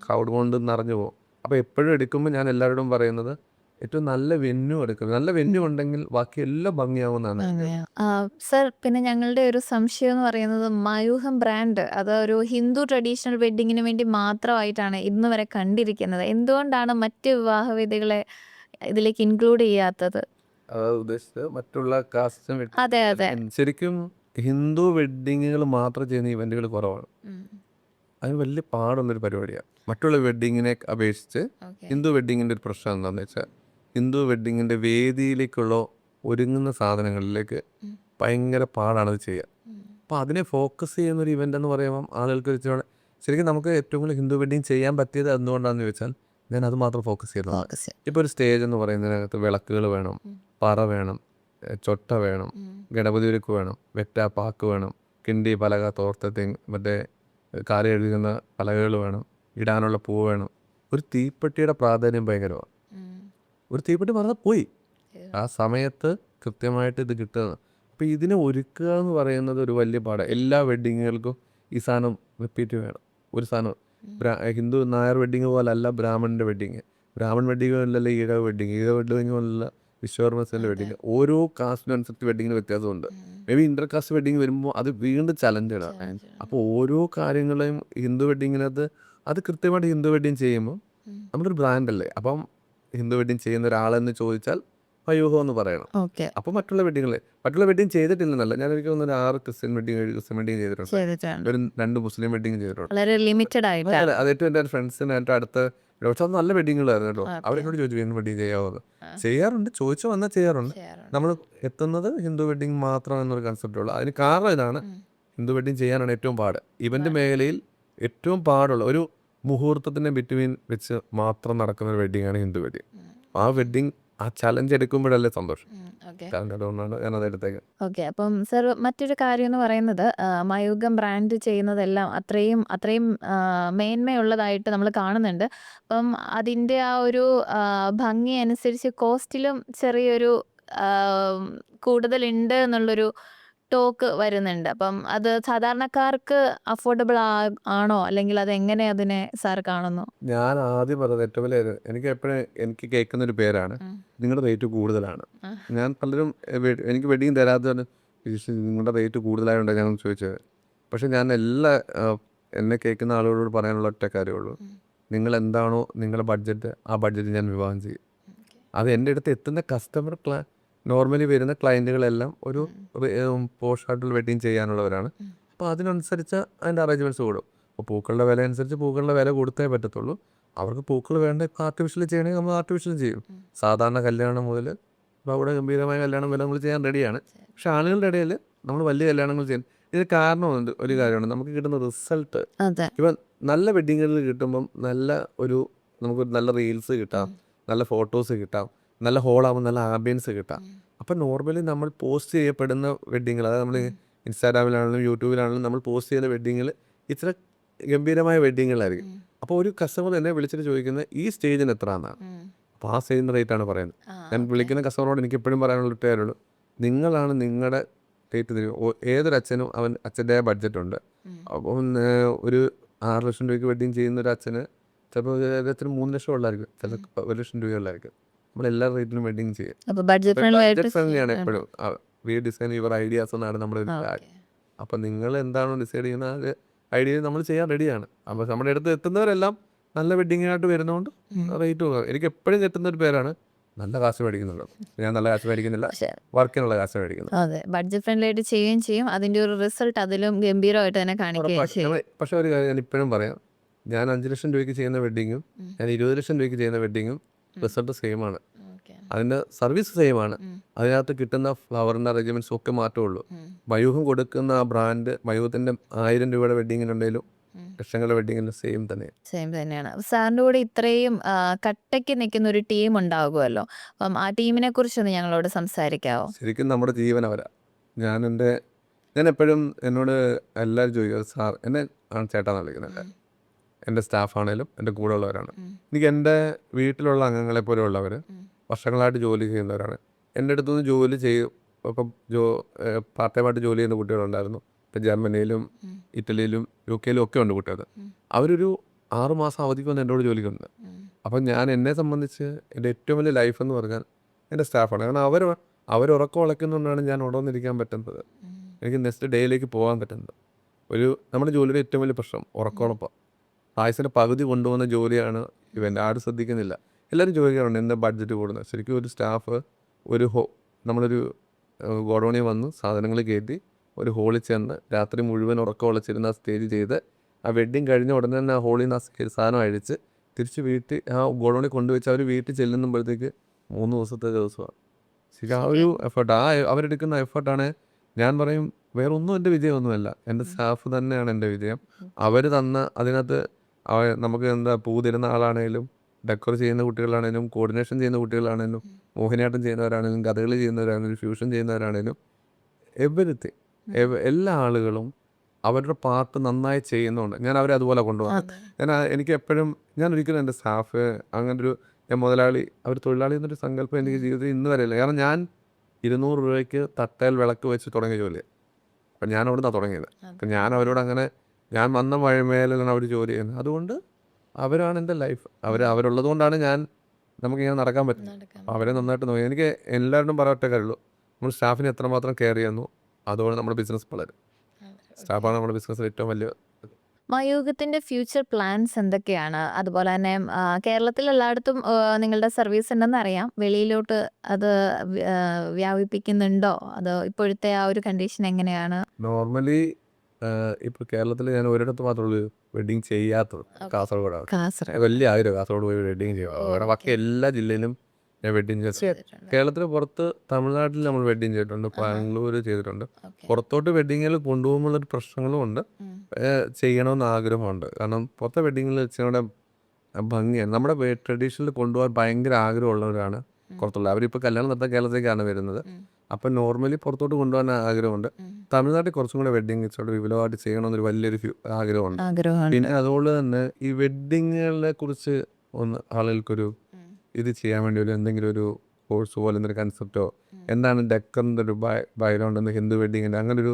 ക്രൗഡ് കൊണ്ട് നിറഞ്ഞു പോകും. അപ്പോൾ എപ്പോഴും എടുക്കുമ്പോൾ ഞാൻ എല്ലാവരോടും പറയുന്നത്, ഏറ്റവും നല്ല വെന്യൂ എടുക്കുക. നല്ല വെന്യൂ ഉണ്ടെങ്കിൽ ബാക്കി എല്ലാം ഭംഗിയാവുന്നതാണ്. സർ, പിന്നെ ഞങ്ങളുടെ ഒരു സംശയം എന്ന് പറയുന്നത്, മയൂഖം ബ്രാൻഡ് അത് ഒരു ഹിന്ദു ട്രഡീഷണൽ വെഡ്ഡിങ്ങിന് വേണ്ടി മാത്രമായിട്ടാണ് ഇന്ന് വരെ കണ്ടിരിക്കുന്നത്. എന്തുകൊണ്ടാണ് മറ്റ് വിവാഹവേദികളെ ഇതിലേക്ക് ഇൻക്ലൂഡ് ചെയ്യാത്തത്? ഉദ്ദേശിച്ചത് മറ്റുള്ള കാസ്റ്റും. അതെ അതെ. ശരിക്കും ഹിന്ദു വെഡ്ഡിങ്ങുകൾ മാത്രം ചെയ്യുന്ന ഇവൻറ്റുകൾ കുറവാണ്. അത് വലിയ പാടുള്ളൊരു പരിപാടിയാണ്. മറ്റുള്ള വെഡ്ഡിങ്ങിനെ അപേക്ഷിച്ച് ഹിന്ദു വെഡ്ഡിങ്ങിൻ്റെ ഒരു പ്രശ്നം എന്താണെന്ന് വെച്ചാൽ, ഹിന്ദു വെഡ്ഡിങ്ങിൻ്റെ വേദിയിലേക്കുള്ള ഒരുങ്ങുന്ന സാധനങ്ങളിലേക്ക് ഭയങ്കര പാടാണത് ചെയ്യുക. അപ്പോൾ അതിനെ ഫോക്കസ് ചെയ്യുന്നൊരു ഇവൻ്റ് എന്ന് പറയുമ്പം ആളുകൾക്ക് വെച്ചാൽ, ശരിക്കും നമുക്ക് ഏറ്റവും കൂടുതൽ ഹിന്ദു വെഡ്ഡിങ് ചെയ്യാൻ പറ്റിയത് എന്തുകൊണ്ടാണെന്ന് ചോദിച്ചാൽ, ഞാൻ അത് മാത്രം ഫോക്കസ് ചെയ്യുന്നത്. ഇപ്പോൾ ഒരു സ്റ്റേജ് എന്ന് പറയുന്നതിനകത്ത് വിളക്കുകൾ വേണം, പറ വേണം, ചൊട്ട വേണം, ഗണപതി ഉരുക്ക് വേണം, പാക്ക് വേണം, കിണ്ടി പലക, തോർത്തത്തി, മറ്റേ കാല് എഴുതുന്ന പലകകൾ വേണം, ഇടാനുള്ള പൂവ് വേണം. ഒരു തീപ്പെട്ടിയുടെ പ്രാധാന്യം ഭയങ്കരമാണ്. ഒരു തീപ്പെട്ടി പറഞ്ഞാൽ പോയി. ആ സമയത്ത് കൃത്യമായിട്ട് ഇത് കിട്ടുക. അപ്പോൾ ഇതിനെ ഒരുക്കുക എന്ന് പറയുന്നത് ഒരു വലിയ പാടാണ്. എല്ലാ വെഡ്ഡിങ്ങുകൾക്കും ഈ സാധനം റിപ്പീറ്റ് വേണം. ഒരു സാധനം ഹിന്ദു നായർ വെഡ്ഡിങ് പോലല്ല ബ്രാഹ്മണൻ്റെ വെഡ്ഡിങ്, ബ്രാഹ്മൺ വെഡ്ഡിങ് പോലല്ല ഈഴവ വെഡ്ഡിങ്, ഈഴവ വെഡ്ഡിങ് പോലല്ല വിശ്വകർമ്മസേൻ്റെ വെഡ്ഡിങ്. ഓരോ കാസ്റ്റിനനുസരിച്ച് വെഡ്ഡിങ്ങിന് വ്യത്യാസമുണ്ട്. May be inter caste wedding വരുമ്പോൾ അത് വീണ്ടും ചലഞ്ചാണ്. അപ്പോൾ ഓരോ കാര്യങ്ങളെയും ഹിന്ദു വെഡ്ഡിങ്ങിനകത്ത് അത് കൃത്യമായിട്ട് ഹിന്ദു വെഡ്ഡിങ് ചെയ്യുമ്പോൾ നമ്മളൊരു ബ്രാൻഡല്ലേ. അപ്പം ഹിന്ദു വെഡ്ഡിങ് ചെയ്യുന്ന ഒരാളെന്ന് ചോദിച്ചാൽ പയൂഹം എന്ന് പറയണം. അപ്പോൾ മറ്റുള്ള വെഡ്ഡിങ് ചെയ്തിട്ടില്ലെന്നല്ല, ഞാൻ എനിക്ക് തോന്നുന്നു 6 ക്രിസ്ത്യൻ വെഡ്ഡിങ് ചെയ്തിട്ടുണ്ട്, ഒരു 2 മുസ്ലിം വെഡ്ഡിങ് ചെയ്തിട്ടുണ്ട്. വളരെ ലിമിറ്റഡ് ആയിട്ട്. അത് ഏറ്റവും എൻ്റെ ഫ്രണ്ട്സിനായിട്ട് അടുത്ത പക്ഷെ അത് നല്ല വെഡ്ഡിങ്ങുകളായിരുന്നു കേട്ടോ. അവരെന്നോട് ചോദിച്ചു വീണ്ടും വെഡ്ഡിങ് ചെയ്യാമോ. ചെയ്യാറുണ്ട്, ചോദിച്ചു വന്നാൽ ചെയ്യാറുണ്ട്. നമ്മൾ എത്തുന്നത് ഹിന്ദു വെഡ്ഡിങ് മാത്രം എന്നൊരു കൺസെപ്റ്റേ ഉള്ളൂ. അതിന് കാരണം ഇതാണ്, ഹിന്ദു വെഡ്ഡിങ് ചെയ്യാനാണ് ഏറ്റവും പാട്. ഇവന്റ് മേഖലയിൽ ഏറ്റവും പാടുള്ള ഒരു മുഹൂർത്തത്തിൻ്റെ ബിറ്റ്വീൻ വെച്ച് മാത്രം നടക്കുന്ന ഒരു വെഡ്ഡിങ്ങാണ് ഹിന്ദു വെഡ്ഡിങ്. ആ വെഡ്ഡിങ് ആ ചലഞ്ച് എടുക്കുമ്പോഴല്ലേ സന്തോഷം. അതുകൊണ്ടാണ് ഞാനത് എടുത്തേക്ക്. ഓക്കെ. അപ്പം സർ, മറ്റൊരു കാര്യം എന്ന് പറയുന്നത് മയൂഖം ബ്രാൻഡ് ചെയ്യുന്നതെല്ലാം അത്രയും മേന്മയുള്ളതായിട്ട് നമ്മൾ കാണുന്നുണ്ട്. അപ്പം അതിൻ്റെ ആ ഒരു ഭംഗി അനുസരിച്ച് കോസ്റ്റിലും ചെറിയൊരു കൂടുതലുണ്ട് എന്നുള്ളൊരു ടോക്ക് വരുന്നുണ്ട്. അപ്പം അത് സാധാരണക്കാർക്ക് അഫോർഡബിൾ ആണോ, അല്ലെങ്കിൽ അത് എങ്ങനെ അതിനെ സാർ കാണുന്നു? ഞാൻ ആദ്യം പറഞ്ഞത് ഏറ്റവും വലിയ എനിക്ക് എപ്പോഴും എനിക്ക് കേൾക്കുന്ന ഒരു പേരാണ്, നിങ്ങളുടെ റേറ്റ് കൂടുതലാണ്. ഞാൻ പലരും എനിക്ക് വെഡിങ് തരാത്തതാണ് നിങ്ങളുടെ റേറ്റ് കൂടുതലായതുകൊണ്ടാണ് ഞാൻ ചോദിച്ചത്. പക്ഷെ ഞാൻ എന്നെ കേൾക്കുന്ന ആളുകളോട് പറയാനുള്ള ഒറ്റ കാര്യമുള്ളൂ, നിങ്ങൾ എന്താണോ നിങ്ങളുടെ ബഡ്ജറ്റ്, ആ ബഡ്ജറ്റ് ഞാൻ വിവാഹം ചെയ്യും. അത് എൻ്റെ അടുത്ത് എത്തുന്ന കസ്റ്റമർ നോർമലി വരുന്ന ക്ലയൻറ്റുകളെല്ലാം ഒരു പോസ്റ്റ് വെഡ്ഡിങ് ചെയ്യാനുള്ളവരാണ്. അപ്പോൾ അതിനനുസരിച്ച് അതിൻ്റെ അറേഞ്ച്മെൻറ്റ്സ് കൂടും. അപ്പോൾ പൂക്കളുടെ വില അനുസരിച്ച് പൂക്കളുടെ വില കൊടുത്തേ പറ്റത്തുള്ളൂ. അവർക്ക് പൂക്കൾ വേണ്ട, ഇപ്പോൾ ആർട്ടിഫിഷ്യൽ ചെയ്യണമെങ്കിൽ നമ്മൾ ആർട്ടിഫിഷ്യൽ ചെയ്യും. സാധാരണ കല്യാണം മുതൽ ഇപ്പോൾ അവിടെ ഗംഭീരമായ കല്യാണം വരെ നമ്മൾ ചെയ്യാൻ റെഡിയാണ്. പക്ഷെ ആളുകളുടെ ഇടയിൽ നമ്മൾ വലിയ കല്യാണങ്ങൾ ചെയ്യാൻ ഇതിന് കാരണമുണ്ട്. ഒരു കാര്യമാണ്, നമുക്ക് കിട്ടുന്ന റിസൾട്ട്. ഇപ്പം നല്ല വെഡ്ഡിങ്ങുകളിൽ കിട്ടുമ്പം നമുക്ക് നല്ല റീൽസ് കിട്ടാം, നല്ല ഫോട്ടോസ് കിട്ടാം, നല്ല ഹോളാകുമ്പോൾ നല്ല ആംബിയൻസ് കിട്ടാം. അപ്പം നോർമലി നമ്മൾ പോസ്റ്റ് ചെയ്യപ്പെടുന്ന വെഡ്ഡിങ്ങൾ, അതായത് നമ്മൾ ഇൻസ്റ്റാഗ്രാമിലാണെങ്കിലും യൂട്യൂബിലാണെങ്കിലും നമ്മൾ പോസ്റ്റ് ചെയ്യുന്ന വെഡ്ഡിങ്ങിൽ ഇത്ര ഗംഭീരമായ വെഡ്ഡിങ്ങുകളായിരിക്കും. അപ്പോൾ ഒരു കസ്റ്റമർ എന്നെ വിളിച്ചിട്ട് ചോദിക്കുന്നത് ഈ സ്റ്റേജിന് എത്ര എന്നാണ്. അപ്പോൾ ആ സ്റ്റേജിൻ്റെ റേറ്റാണ് പറയുന്നത്. ഞാൻ വിളിക്കുന്ന കസ്റ്റമറോട് എനിക്ക് എപ്പോഴും പറയാനുള്ള ഒരു കാര്യമുള്ളൂ, നിങ്ങളാണ് നിങ്ങളുടെ റേറ്റ് തരും. ഏതൊരു അച്ഛനും അച്ഛൻ്റെ ബഡ്ജറ്റ് ഉണ്ട്. അപ്പം ഒരു 6 ലക്ഷം രൂപയ്ക്ക് വെഡ്ഡിങ് ചെയ്യുന്ന ഒരു അച്ഛന് ചിലപ്പോൾ ഏകദേശം 3 ലക്ഷം ഉള്ളായിരിക്കും, ചിലപ്പോൾ 1 ലക്ഷം രൂപയുള്ളായിരിക്കും. നമ്മളെല്ലാ റേറ്റിലും വെഡ്ഡിങ് ചെയ്യും. ബഡ്ജറ്റ് ഫ്രണ്ട്ലിയാണ് എപ്പോഴും. വി ഡിസൈൻ യുവർ ഐഡിയാസ് എന്നാണ് നമ്മുടെ ഒരു കാര്യം. അപ്പം നിങ്ങൾ എന്താണോ ഡിസൈഡ് ചെയ്യുന്ന ആ ഐഡിയ നമ്മൾ ചെയ്യാൻ റെഡിയാണ്. അപ്പോൾ നമ്മുടെ അടുത്ത് എത്തുന്നവരെല്ലാം നല്ല വെഡ്ഡിങ്ങിനായിട്ട് വരുന്നതുകൊണ്ട് റേറ്റ് പോകുക. എനിക്ക് എപ്പോഴും കിട്ടുന്ന ഒരു പേരാണ്, നല്ല കാശ് മേടിക്കുന്നുള്ളൂ. ഞാൻ നല്ല കാശ് മേടിക്കുന്നില്ല, വർക്കിനുള്ള കാശ് മേടിക്കുന്നു. അതെ, ബഡ്ജറ്റ് ഫ്രണ്ട്ലി ആയിട്ട് ചെയ്യുകയും ചെയ്യും, അതിൻ്റെ ഒരു റിസൾട്ട് അതിലും ഗംഭീരമായിട്ട് തന്നെ കാണിക്കുകയും ചെയ്യും. പക്ഷെ ഒരു കാര്യം ഞാൻ ഇപ്പോഴും പറയാം, ഞാൻ 5 ലക്ഷം രൂപയ്ക്ക് ചെയ്യുന്ന വെഡ്ഡിങ്ങും ഞാൻ 20 ലക്ഷം രൂപയ്ക്ക് ചെയ്യുന്ന വെഡ്ഡിങ്ങും റിസൾട്ട് സെയിം ആണ്. അതിൻ്റെ സർവീസ് സെയിം ആണ്. അതിനകത്ത് കിട്ടുന്ന ഫ്ലവറിൻ്റെ അറേഞ്ച്മെൻറ്റ്സും ഒക്കെ മാറ്റമുള്ളൂ. മയൂഖം കൊടുക്കുന്ന ആ ബ്രാൻഡ്, മയൂഖത്തിൻ്റെ 1000 രൂപയുടെ വെഡ്ഡിങ്ങിനുണ്ടെങ്കിലും ലക്ഷങ്ങളുടെ വെഡ്ഡിങ്ങിന് സെയിം തന്നെയാണ്. സാറിൻ്റെ കൂടെ ഇത്രയും കട്ടയ്ക്ക് നിൽക്കുന്ന ഒരു ടീം ഉണ്ടാകുമല്ലോ, അപ്പം ആ ടീമിനെ കുറിച്ചൊന്ന് ഞങ്ങളോട് സംസാരിക്കാമോ? ശരിക്കും നമ്മുടെ ജീവനവരാ. ഞാൻ എപ്പോഴും എന്നോട് എല്ലാവരും ചോദിക്കുക, സാർ എന്നെ ആണ് ചേട്ടാന്ന് വിളിക്കുന്നത്. എൻ്റെ സ്റ്റാഫാണേലും എൻ്റെ കൂടെ ഉള്ളവരാണ്. എനിക്ക് എൻ്റെ വീട്ടിലുള്ള അംഗങ്ങളെ പോലെ ഉള്ളവർ വർഷങ്ങളായിട്ട് ജോലി ചെയ്യുന്നവരാണ്. എൻ്റെ അടുത്തുനിന്ന് ജോലി ചെയ്യും. ഇപ്പം പാർട്ട് ടൈമായിട്ട് ജോലി ചെയ്യുന്ന കുട്ടികളുണ്ടായിരുന്നു. ഇപ്പം ജർമ്മനിയിലും ഇറ്റലിയിലും UK ഒക്കെ ഉണ്ട് കുട്ടികൾ. അവരൊരു 6 മാസം അവധിക്ക് വന്ന് എന്നോട് ജോലിക്കുണ്ട്. അപ്പം എന്നെ സംബന്ധിച്ച് എൻ്റെ ഏറ്റവും വലിയ ലൈഫ് എന്ന് പറഞ്ഞാൽ എൻ്റെ സ്റ്റാഫാണ്. കാരണം അവർ ഉറക്കം ഉളയ്ക്കുന്നതുകൊണ്ടാണ് ഞാൻ ഉടന്നിരിക്കാൻ പറ്റുന്നത്, എനിക്ക് നെക്സ്റ്റ് ഡേയിലേക്ക് പോകാൻ പറ്റുന്നത്. നമ്മുടെ ജോലിയുടെ ഏറ്റവും വലിയ പ്രശ്നം ഉറക്കമുളപ്പം. ആയുസിൻ്റെ പകുതി കൊണ്ടുപോകുന്ന ജോലിയാണ് ഇവൻ്റെ. ആരും ശ്രദ്ധിക്കുന്നില്ല. എല്ലാവരും ചോദിക്കാറുണ്ട് എന്താ ബഡ്ജറ്റ് കൂടുന്നത്. ശരിക്കും ഒരു സ്റ്റാഫ് നമ്മളൊരു ഗോഡൗണിൽ വന്ന് സാധനങ്ങൾ കയറ്റി ഒരു ഹോളിൽ ചെന്ന് രാത്രി മുഴുവൻ ഉറക്കം ഉളച്ചിരുന്ന സ്റ്റേജ് ചെയ്ത് ആ വെഡ്ഡിങ് കഴിഞ്ഞ ഉടനെ തന്നെ ആ ഹോളിൽ നിന്ന് സാധനം അഴിച്ച് തിരിച്ച് വീട്ടിൽ ആ ഗോഡൗണിൽ കൊണ്ടുവച്ച് അവർ വീട്ടിൽ ചെല്ലുമ്പോഴത്തേക്ക് 3 ദിവസമാണ്. ശരി, ആ ഒരു എഫേർട്ട്, അവരെടുക്കുന്ന എഫേർട്ടാണ്. ഞാൻ പറയും വേറൊന്നും എൻ്റെ വിജയമൊന്നുമല്ല, എൻ്റെ സ്റ്റാഫ് തന്നെയാണ് എൻ്റെ വിജയം. അവർ തന്ന അതിനകത്ത് നമുക്ക് പൂ തരുന്ന ആളാണേലും, ഡെക്കോർ ചെയ്യുന്ന കുട്ടികളാണേലും, കോർഡിനേഷൻ ചെയ്യുന്ന കുട്ടികളാണേലും, മോഹിനിയാട്ടം ചെയ്യുന്നവരാണേലും, കഥകളി ചെയ്യുന്നവരാണേലും, ഫ്യൂഷൻ ചെയ്യുന്നവരാണേലും, എവരിത്തിങ് എല്ലാ ആളുകളും അവരുടെ പാർട്ട് നന്നായി ചെയ്യുന്നുണ്ട്. ഞാൻ അവരെ അതുപോലെ കൊണ്ടുപോകാം. എനിക്ക് എപ്പോഴും, ഞാൻ ഒരിക്കലും എൻ്റെ സ്റ്റാഫ് അങ്ങനൊരു ഞാൻ മുതലാളി അവർ തൊഴിലാളി എന്നൊരു സങ്കല്പം എനിക്ക് ജീവിതത്തിൽ ഇന്ന് വരെ ഇല്ല. കാരണം ഞാൻ 200 രൂപയ്ക്ക് തട്ടയിൽ വിളക്ക് വെച്ച് തുടങ്ങിയ ജോലിയാണ്. അപ്പം ഞാൻ അവിടെ നിന്നാണ് തുടങ്ങിയത്. അപ്പം ഞാൻ അവരോട് അങ്ങനെ ഞാൻ വന്ന വഴിമേലാണ് അവർ ജോലി ചെയ്യുന്നത്. അതുകൊണ്ട് അവരാണ് എൻ്റെ ലൈഫ്. അവരുള്ളത് കൊണ്ടാണ് നമുക്കിങ്ങനെ നടക്കാൻ പറ്റുന്നത്. അപ്പോൾ അവരെ നന്നായിട്ട് നോക്കി എനിക്ക് എല്ലാവരോടും പറയാൻ ഒറ്റ കാര്യമുള്ളൂ, നമ്മൾ സ്റ്റാഫിനെ എത്രമാത്രം കെയർ ചെയ്യുന്നു അതുകൊണ്ട് നമ്മുടെ ബിസിനസ് വളരും. സ്റ്റാഫാണ് നമ്മുടെ ബിസിനസ്സിൽ ഏറ്റവും വലിയ മയൂഖത്തിന്റെ ഫ്യൂച്ചർ പ്ലാൻസ് എന്തൊക്കെയാണ്? അതുപോലെ തന്നെ കേരളത്തിൽ എല്ലായിടത്തും നിങ്ങളുടെ സർവീസ് ഉണ്ടെന്ന് അറിയാം. വെളിയിലോട്ട് അത് വ്യാപിപ്പിക്കുന്നുണ്ടോ? അത് ഇപ്പോഴത്തെ ആ ഒരു കണ്ടീഷൻ എങ്ങനെയാണ്? നോർമലി ഇപ്പോൾ കേരളത്തിൽ ഞാൻ ഒരിടത്ത് മാത്രമേ വെഡിങ് ചെയ്യാത്തത്, കാസർഗോഡാണ്. കാസർഗോഡ് വലിയ ആഗ്രഹം കാസർഗോഡ് പോയി വെഡിങ് ചെയ്യുക. അവിടെ ബാക്കി എല്ലാ ജില്ലയിലും ഞാൻ വെഡിങ് ചെയ്തു. ചെയ്തിട്ടുണ്ട്. കേരളത്തിന് പുറത്ത് തമിഴ്നാട്ടിൽ നമ്മൾ വെഡിങ് ചെയ്തിട്ടുണ്ട്, ബാംഗ്ലൂർ ചെയ്തിട്ടുണ്ട്. പുറത്തോട്ട് വെഡിങ്ങിൽ കൊണ്ടുപോകുമ്പോഴൊരു പ്രശ്നങ്ങളും ഉണ്ട്, ചെയ്യണമെന്ന് ആഗ്രഹമുണ്ട്. കാരണം പുറത്തെ വെഡിങ്ങിൽ ഇച്ചിരി ഭംഗിയാണ്. നമ്മുടെ ട്രഡീഷണൽ കൊണ്ടുപോകാൻ ഭയങ്കര ആഗ്രഹമുള്ളവരാണ് പുറത്തുള്ളത്. അവരിപ്പോൾ കല്യാണം നടത്താൻ കേരളത്തിലേക്കാണ് വരുന്നത്. അപ്പം നോർമലി പുറത്തോട്ട് കൊണ്ടുപോകാൻ ആഗ്രഹമുണ്ട്. തമിഴ്നാട്ടിൽ കുറച്ചും കൂടെ വെഡിങ് ഇച്ചിരി വിപുലമായിട്ട് ചെയ്യണമെന്നൊരു വലിയൊരു ആഗ്രഹമുണ്ട്. പിന്നെ അതുപോലെ തന്നെ ഈ വെഡിങ്ങുകളെ കുറിച്ച് ഒന്ന് ആളുകൾക്കൊരു ഇത് ചെയ്യാൻ വേണ്ടി എന്തെങ്കിലും ഒരു കോഴ്സ് പോലെ എന്തൊരു കൺസെപ്റ്റോ, എന്താണ് ഡെക്കറിൻ്റെ ഒരു ബാക്ക്ഗ്രൗണ്ട് എന്ന് ഹിന്ദു വെഡിങ്ങിൻ്റെ അങ്ങനെ ഒരു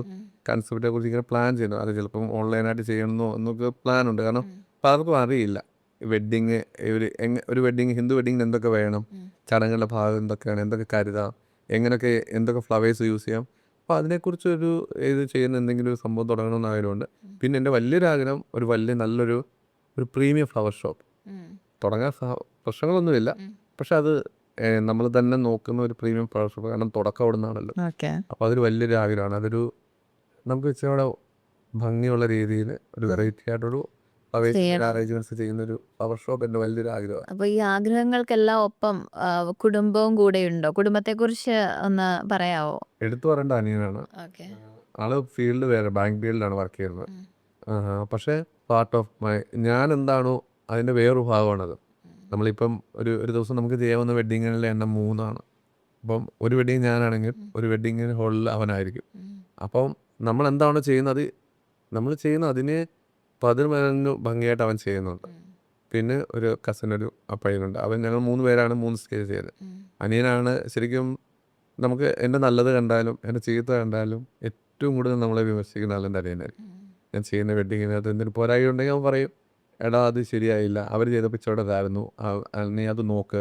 കൺസെപ്റ്റിനെ കുറിച്ച് ഇങ്ങനെ പ്ലാൻ ചെയ്യുന്നു. അത് ചിലപ്പം ഓൺലൈനായിട്ട് ചെയ്യണമെന്നോ എന്നൊക്കെ പ്ലാനുണ്ട്. കാരണം പലർക്കും അറിയില്ല വെഡിങ് ഒരു വെഡിങ് ഹിന്ദു വെഡിങ്ങിന് എന്തൊക്കെ വേണം, ചടങ്ങുകളുടെ ഭാഗം എന്തൊക്കെയാണ്, എന്തൊക്കെ കരുതാം, എങ്ങനെയൊക്കെ എന്തൊക്കെ ഫ്ലവേഴ്സ് യൂസ് ചെയ്യാം. അപ്പോൾ അതിനെക്കുറിച്ചൊരു ഇത് ചെയ്യുന്ന എന്തെങ്കിലും ഒരു സംഭവം തുടങ്ങണമെന്ന് ആഗ്രഹമുണ്ട്. പിന്നെ എൻ്റെ വലിയൊരു ആഗ്രഹം ഒരു നല്ലൊരു പ്രീമിയം ഫ്ലവർ ഷോപ്പ് തുടങ്ങാൻ പ്രശ്നങ്ങളൊന്നുമില്ല. പക്ഷെ അത് നമ്മൾ തന്നെ നോക്കുന്ന ഒരു പ്രീമിയം ഫ്ലവർ ഷോപ്പ്. കാരണം തുടക്കം അവിടെ നിന്നാണല്ലോ. അപ്പോൾ അതൊരു വലിയൊരു ആഗ്രഹമാണ്. നമുക്ക് ഇച്ചിരി ഭംഗിയുള്ള രീതിയിൽ ഒരു വെറൈറ്റി ആയിട്ടൊരു അറേഞ്ച്മെന്റ്സ് ചെയ്യുന്നൊരു ഫ്ലവർ ഷോപ്പ് എൻ്റെ വലിയൊരു ആഗ്രഹമാണ്. അപ്പോൾ ഈ ആഗ്രഹങ്ങൾക്കെല്ലാം ഒപ്പം കുടുംബവും കൂടെയുണ്ടോ? കുടുംബത്തെക്കുറിച്ച് ഒന്ന് പറയാവോ? എടുത്തു പറയേണ്ട അനിയനാണ്. ആള് ഫീൽഡ് വേറെ, ബാങ്ക് ഫീൽഡിലാണ് വർക്ക് ചെയ്യുന്നത്. പക്ഷേ പാർട്ട് ഓഫ് ഞാൻ എന്താണോ അതിൻ്റെ വേറൊരു ഭാഗമാണത്. നമ്മളിപ്പം ഒരു ദിവസം നമുക്ക് ചെയ്യാവുന്ന വെഡ്ഡിങ്ങുകളുടെ എണ്ണം 3 അപ്പം ഒരു വെഡ്ഡിങ് ഞാനാണെങ്കിൽ ഒരു വെഡ്ഡിങ് ഹോളിൽ അവനായിരിക്കും. അപ്പം നമ്മൾ എന്താണോ ചെയ്യുന്നത് നമ്മൾ ചെയ്യുന്ന അതിന് 10 മടങ്ങ് ഭംഗിയായിട്ട് അവൻ ചെയ്യുന്നുണ്ട്. പിന്നെ ഒരു കസിനൊരു പയ്യനുണ്ട്. ഞങ്ങൾ 3 പേരാണ് 3 സ്റ്റേജ് ചെയ്യുന്നത്. അനിയനാണ് ശരിക്കും നമുക്ക് എൻ്റെ നല്ലത് കണ്ടാലും എൻ്റെ ചീത്ത കണ്ടാലും ഏറ്റവും കൂടുതൽ നമ്മളെ വിമർശിക്കുന്ന ആളെൻ്റെ അനിയനായിരിക്കും. ഞാൻ ചെയ്യുന്ന വെഡ്ഡിങ്ങിനകത്ത് എന്തെങ്കിലും പോരായി ഉണ്ടെങ്കിൽ അവൻ പറയും, എടാ അത് ശരിയായില്ല, അവർ ചെയ്ത പിച്ചോടെ ഇതായിരുന്നു, നീ അത് നോക്ക്,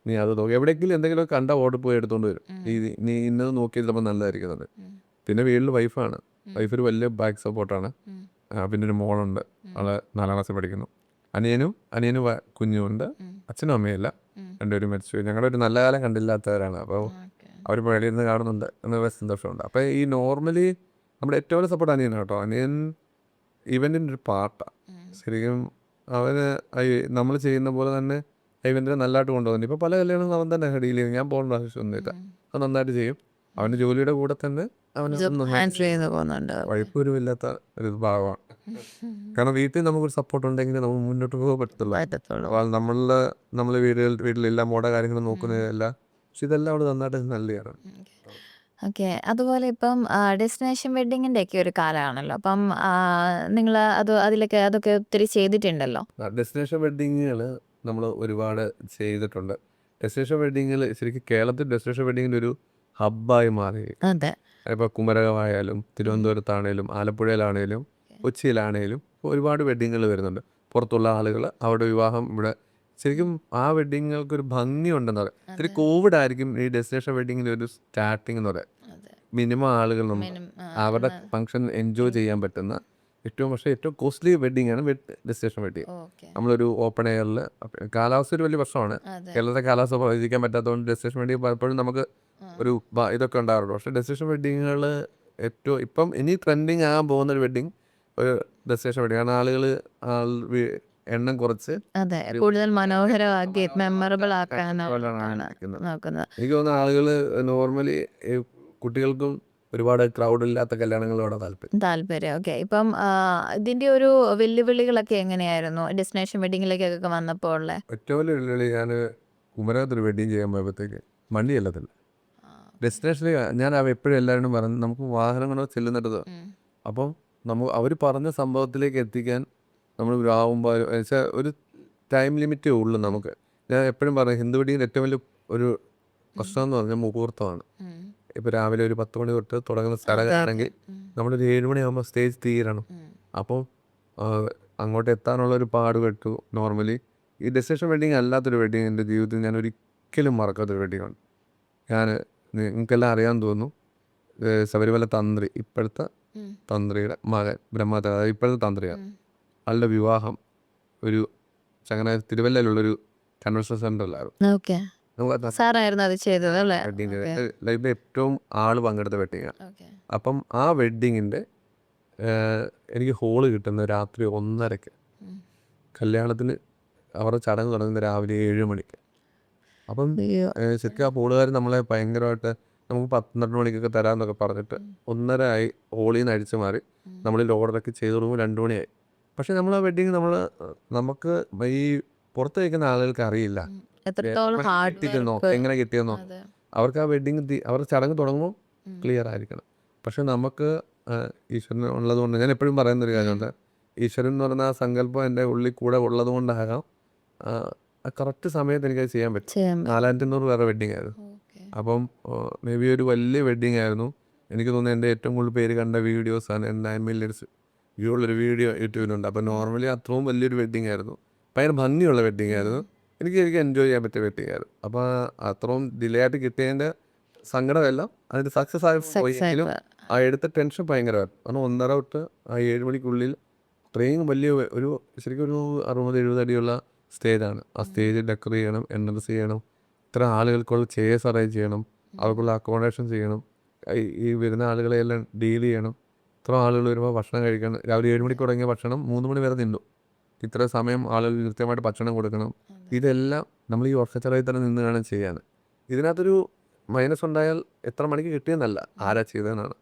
നീ അത് നോക്ക്. എവിടെയെങ്കിലും എന്തെങ്കിലും കണ്ട ഓർഡർ പോയി എടുത്തുകൊണ്ട് വരും. നീ ഇന്നത് നോക്കിയത് നമ്മൾ നല്ലതായിരിക്കുന്നത്. പിന്നെ വീട്ടിൽ വൈഫാണ്. വൈഫ് ഒരു വലിയ ബാക്ക് സപ്പോർട്ടാണ്. പിന്നെ ഒരു മോളുണ്ട്, അവള് 4ാം ക്ലാസ്സിൽ പഠിക്കുന്നു. അനിയനും കുഞ്ഞുമുണ്ട്. അച്ഛനും അമ്മയില്ല, രണ്ടുപേരും മരിച്ചു. ഞങ്ങളൊരു നല്ല കാലം കണ്ടില്ലാത്തവരാണ്. അപ്പോൾ അവരിപ്പോൾ വെളിയിരുന്ന് കാണുന്നുണ്ട് എന്നുള്ള സന്തോഷമുണ്ട്. അപ്പോൾ ഈ നോർമലി നമ്മുടെ ഏറ്റവും വലിയ സപ്പോർട്ട് അനിയനാണ് കേട്ടോ. അനിയൻ ഇവൻറ്റിൻ്റെ ഒരു പാർട്ടാണ് ശരിക്കും. അവന് നമ്മൾ ചെയ്യുന്ന പോലെ തന്നെ ഇവൻറ്റിനെ നല്ലതായിട്ട് കൊണ്ടുപോകുന്നുണ്ട്. ഇപ്പോൾ പല കല്യാണങ്ങളും അവൻ തന്നെ ഡീൽ ചെയ്യും. ഞാൻ പോകേണ്ട ആവശ്യമൊന്നുമില്ല, അത് നന്നായിട്ട് ചെയ്യും. അവൻ്റെ ജോലിയുടെ കൂടെ തന്നെ വഴിപ്പൂരുമില്ലാത്ത ഒരു ഭാഗമാണ്. കാരണം വീട്ടിൽ നമുക്കൊരു സപ്പോർട്ട് ഉണ്ടെങ്കിൽ നമുക്ക് മുന്നോട്ട് പോകാൻ പറ്റത്തുള്ളൂ. അപ്പോൾ നമ്മളെ വീട്ടിലെല്ലാം മോടെ കാര്യങ്ങൾ നോക്കുന്നതല്ല. പക്ഷെ ഇതെല്ലാം അവിടെ നന്നായിട്ട് നല്ലതാണ്. ഓക്കെ. അതുപോലെ ഇപ്പം ഡെസ്റ്റിനേഷൻ വെഡ്ഡിങ്ങിൻ്റെ ഒക്കെ ഒരു കാലമാണല്ലോ. അപ്പം നിങ്ങൾ അതൊക്കെ ഒത്തിരി ചെയ്തിട്ടുണ്ടല്ലോ. ഡെസ്റ്റിനേഷൻ വെഡ്ഡിങ്ങുകൾ നമ്മൾ ഒരുപാട് ചെയ്തിട്ടുണ്ട്. ഡെസ്റ്റിനേഷൻ വെഡ്ഡിങ്ങിൽ ശരിക്കും കേരളത്തിൽ ഡെസ്റ്റിനേഷൻ വെഡ്ഡിങ്ങിൻ്റെ ഒരു ഹബ്ബായി മാറി. അതെ. ഇപ്പോൾ കുമരകമായാലും തിരുവനന്തപുരത്താണേലും ആലപ്പുഴയിലാണേലും കൊച്ചിയിലാണേലും ഒരുപാട് വെഡ്ഡിങ്ങുകൾ വരുന്നുണ്ട്. പുറത്തുള്ള ആളുകൾ അവിടെ വിവാഹം ഇവിടെ ശരിക്കും ആ വെഡ്ഡിങ്ങുകൾക്കൊരു ഭംഗിയുണ്ടെന്ന് പറയാം. ഇത്തിരി കോവിഡ് ആയിരിക്കും ഈ ഡെസ്റ്റിനേഷൻ വെഡ്ഡിങ്ങിൻ്റെ ഒരു സ്റ്റാർട്ടിങ് എന്ന് പറയാം. മിനിമം ആളുകൾ അവരുടെ ഫംഗ്ഷൻ എൻജോയ് ചെയ്യാൻ പറ്റുന്ന ഏറ്റവും കോസ്റ്റ്ലി വെഡ്ഡിങ് ആണ് ഡെസ്റ്റിനേഷൻ വെഡ്ഡിങ്. നമ്മളൊരു ഓപ്പൺ എയറിൽ കാലാവസ്ഥ ഒരു വലിയ പ്രശ്നമാണ്. കേരളത്തെ കാലാവസ്ഥ പ്രവചിക്കാൻ പറ്റാത്തതുകൊണ്ട് ഡെസ്റ്റിനേഷൻ വെഡ്ഡിങ് പലപ്പോഴും നമുക്ക് ഒരു ഇതൊക്കെ ഉണ്ടാകാറുണ്ട്. പക്ഷേ ഡെസ്റ്റിനേഷൻ വെഡ്ഡിങ്ങുകൾ ഇപ്പം ഇനി ട്രെൻഡിങ് ആകാൻ പോകുന്ന ഒരു വെഡ്ഡിങ് ഒരു ഡെസ്റ്റിനേഷൻ വെഡ്ഡിങ്. കാരണം ആളുകൾ എണ്ണം കുറച്ച് കൂടുതൽ മനോഹരമാക്കി മെമ്മറബിൾ ആക്കാനാണ് നോക്കുന്നത്. എനിക്ക് തോന്നുന്ന ആളുകൾ നോർമലി കുട്ടികൾക്കും ഒരുപാട് ക്രൗഡ് ഇല്ലാത്ത കല്യാണങ്ങളോടെ താല്പര്യം. ഓക്കെ. ഇപ്പം ഇതിന്റെ ഒരു വെല്ലുവിളികളൊക്കെ എങ്ങനെയായിരുന്നു ഡെസ്റ്റിനേഷൻ വെഡിങ്ങിലേക്കൊക്കെ വന്നപ്പോൾ ഉള്ളത്? ഏറ്റവും വലിയ വെല്ലുവിളി, ഞാൻ കുമരകത്തൊരു വെഡ്ഡിങ് ചെയ്യാൻ പോയപ്പോഴത്തേക്ക് വണ്ടി ചെല്ലത്തില്ല. ഡെസ്റ്റിനേഷനിൽ ഞാൻ എപ്പോഴും എല്ലാവരും പറഞ്ഞു നമുക്ക് വാഹനങ്ങളോ ചെല്ലുന്നിടത്ത്. അപ്പം അവർ പറഞ്ഞ സംഭവത്തിലേക്ക് എത്തിക്കാൻ നമ്മൾ ആവുമ്പോൾ വെച്ചാൽ ഒരു ടൈം ലിമിറ്റേ ഉള്ളൂ നമുക്ക്. ഞാൻ എപ്പോഴും പറയും ഹിന്ദു വെഡിങ്ങിൻ്റെ ഏറ്റവും വലിയ ഒരു പ്രശ്നം എന്ന് പറഞ്ഞാൽ മുഹൂർത്തമാണ്. ഇപ്പോൾ രാവിലെ ഒരു 10 മണി തൊട്ട് തുടങ്ങുന്ന സ്ഥലമാണെങ്കിൽ നമ്മളൊരു 7 മണിയാകുമ്പോൾ സ്റ്റേജ് തീരണം. അപ്പോൾ അങ്ങോട്ട് എത്താനുള്ള ഒരു പാടുപെട്ടു. നോർമലി ഈ ഡെസ്റ്റിനേഷൻ വെഡിങ് അല്ലാത്തൊരു വെഡിങ് എൻ്റെ ജീവിതത്തിൽ ഞാൻ ഒരിക്കലും മറക്കാത്തൊരു വെഡിങ്ങാണ്. ഞാൻ നിങ്ങൾക്കെല്ലാം അറിയാൻ തോന്നുന്നു, ശബരിമല തന്ത്രി, ഇപ്പോഴത്തെ തന്ത്രിയുടെ മകൻ ബ്രഹ്മദേവ, അതായത് ഇപ്പോഴത്തെ തന്ത്രിയാണ്, ആളുടെ വിവാഹം ഒരു ചങ്ങനാശ്ശേരി തിരുവല്ലയിലുള്ളൊരു കൺവെൻഷൻ സെൻ്ററിലായിരുന്നു. ഓക്കെ, സാറായിരുന്നു അത് ചെയ്തത് അല്ലേ? വെഡിങ് ലൈഫിൽ ഏറ്റവും ആള് പങ്കെടുത്ത വെഡിങ്ങാണ്. അപ്പം ആ വെഡിങ്ങിൻ്റെ എനിക്ക് ഹോള് കിട്ടുന്ന രാത്രി 1:30. കല്യാണത്തിന് അവരുടെ ചടങ്ങ് തുടങ്ങുന്നത് രാവിലെ 7 മണിക്ക്. അപ്പം ശരിക്കും ആ ഹോളുകാർ നമ്മളെ ഭയങ്കരമായിട്ട് നമുക്ക് 12 മണിക്കൊക്കെ തരാമെന്നൊക്കെ പറഞ്ഞിട്ട് 1:30 ആയി ഹോളിൽ നിന്ന് അടിച്ചു മാറി നമ്മളിൽ ഓർഡറൊക്കെ ചെയ്ത് തുടങ്ങുമ്പോൾ 2 മണിയായി. പക്ഷെ നമ്മൾ ആ വെഡിങ് നമുക്ക് ഈ പുറത്ത് വയ്ക്കുന്ന ആളുകൾക്ക് അറിയില്ല കിട്ടിയെന്നോ എങ്ങനെ കിട്ടിയെന്നോ. അവർക്ക് ആ വെഡിങ് അവരുടെ ചടങ്ങ് തുടങ്ങുമ്പോൾ ക്ലിയർ ആയിരിക്കണം. പക്ഷെ നമുക്ക് ഈശ്വരൻ ഉള്ളതുകൊണ്ട് ഞാൻ എപ്പോഴും പറയുന്നൊരു കാര്യമുണ്ട്, ഈശ്വരൻ എന്ന് പറയുന്ന ആ സങ്കല്പം എൻ്റെ ഉള്ളിൽ കൂടെ ഉള്ളത് കൊണ്ടാകാം കറക്റ്റ് സമയത്ത് എനിക്കത് ചെയ്യാൻ പറ്റും. 4500 വേറെ വെഡിങ് ആയിരുന്നു. അപ്പം മേ ബി ഒരു വലിയ വെഡിങ് ആയിരുന്നു. എനിക്ക് തോന്നുന്നു എൻ്റെ ഏറ്റവും കൂടുതൽ പേര് കണ്ട വീഡിയോസാണ് 9 മില്യൺസ് വ്യൂ ഉള്ളൊരു വീഡിയോ യൂട്യൂബിലുണ്ട്. അപ്പോൾ നോർമലി അത്രയും വലിയൊരു വെഡിങ് ആയിരുന്നു, ഭയങ്കര ഭംഗിയുള്ള വെഡിങ് ആയിരുന്നു, എനിക്ക് എൻജോയ് ചെയ്യാൻ പറ്റിയ വെഡിങ് ആയിരുന്നു. അപ്പോൾ അത്രയും ഡിലേ ആയിട്ട് കിട്ടിയതിൻ്റെ സങ്കടമെല്ലാം അതിൻ്റെ സക്സസ് ആയി പോയെങ്കിലും ആ എടുത്ത ടെൻഷൻ ഭയങ്കരമായിരുന്നു. കാരണം 1:30 തൊട്ട് ആ 7 മണിക്കുള്ളിൽ അത്രയും വലിയ ഒരു ശരിക്കും ഒരു 60-70 അടിയുള്ള സ്റ്റേജാണ്. ആ സ്റ്റേജ് ഡെക്കറേറ്റ് ചെയ്യണം, എൻട്രൻസ് ചെയ്യണം, ഇത്ര ആളുകൾക്കുള്ള ചെയർസ് അറേഞ്ച് ചെയ്യണം, അവർക്കുള്ള അക്കോമഡേഷൻ ചെയ്യണം, ഈ വരുന്ന ആളുകളെല്ലാം ഡീൽ ചെയ്യണം. ഇത്ര ആളുകൾ വരുമ്പോൾ ഭക്ഷണം കഴിക്കണം. രാവിലെ 7 മണിക്ക് തുടങ്ങിയ ഭക്ഷണം 3 മണി വരെ നിന്നു. ഇത്ര സമയം ആളുകൾ കൃത്യമായിട്ട് ഭക്ഷണം കൊടുക്കണം. ഇതെല്ലാം നമ്മൾ ഈ വർഷച്ചെലവിൽ തന്നെ നിന്ന് വേണം ചെയ്യാൻ. ഇതിനകത്തൊരു മൈനസ് ഉണ്ടായാൽ എത്ര മണിക്ക് കിട്ടിയെന്നല്ല, ആരാ ചെയ്തതെന്നാണ്.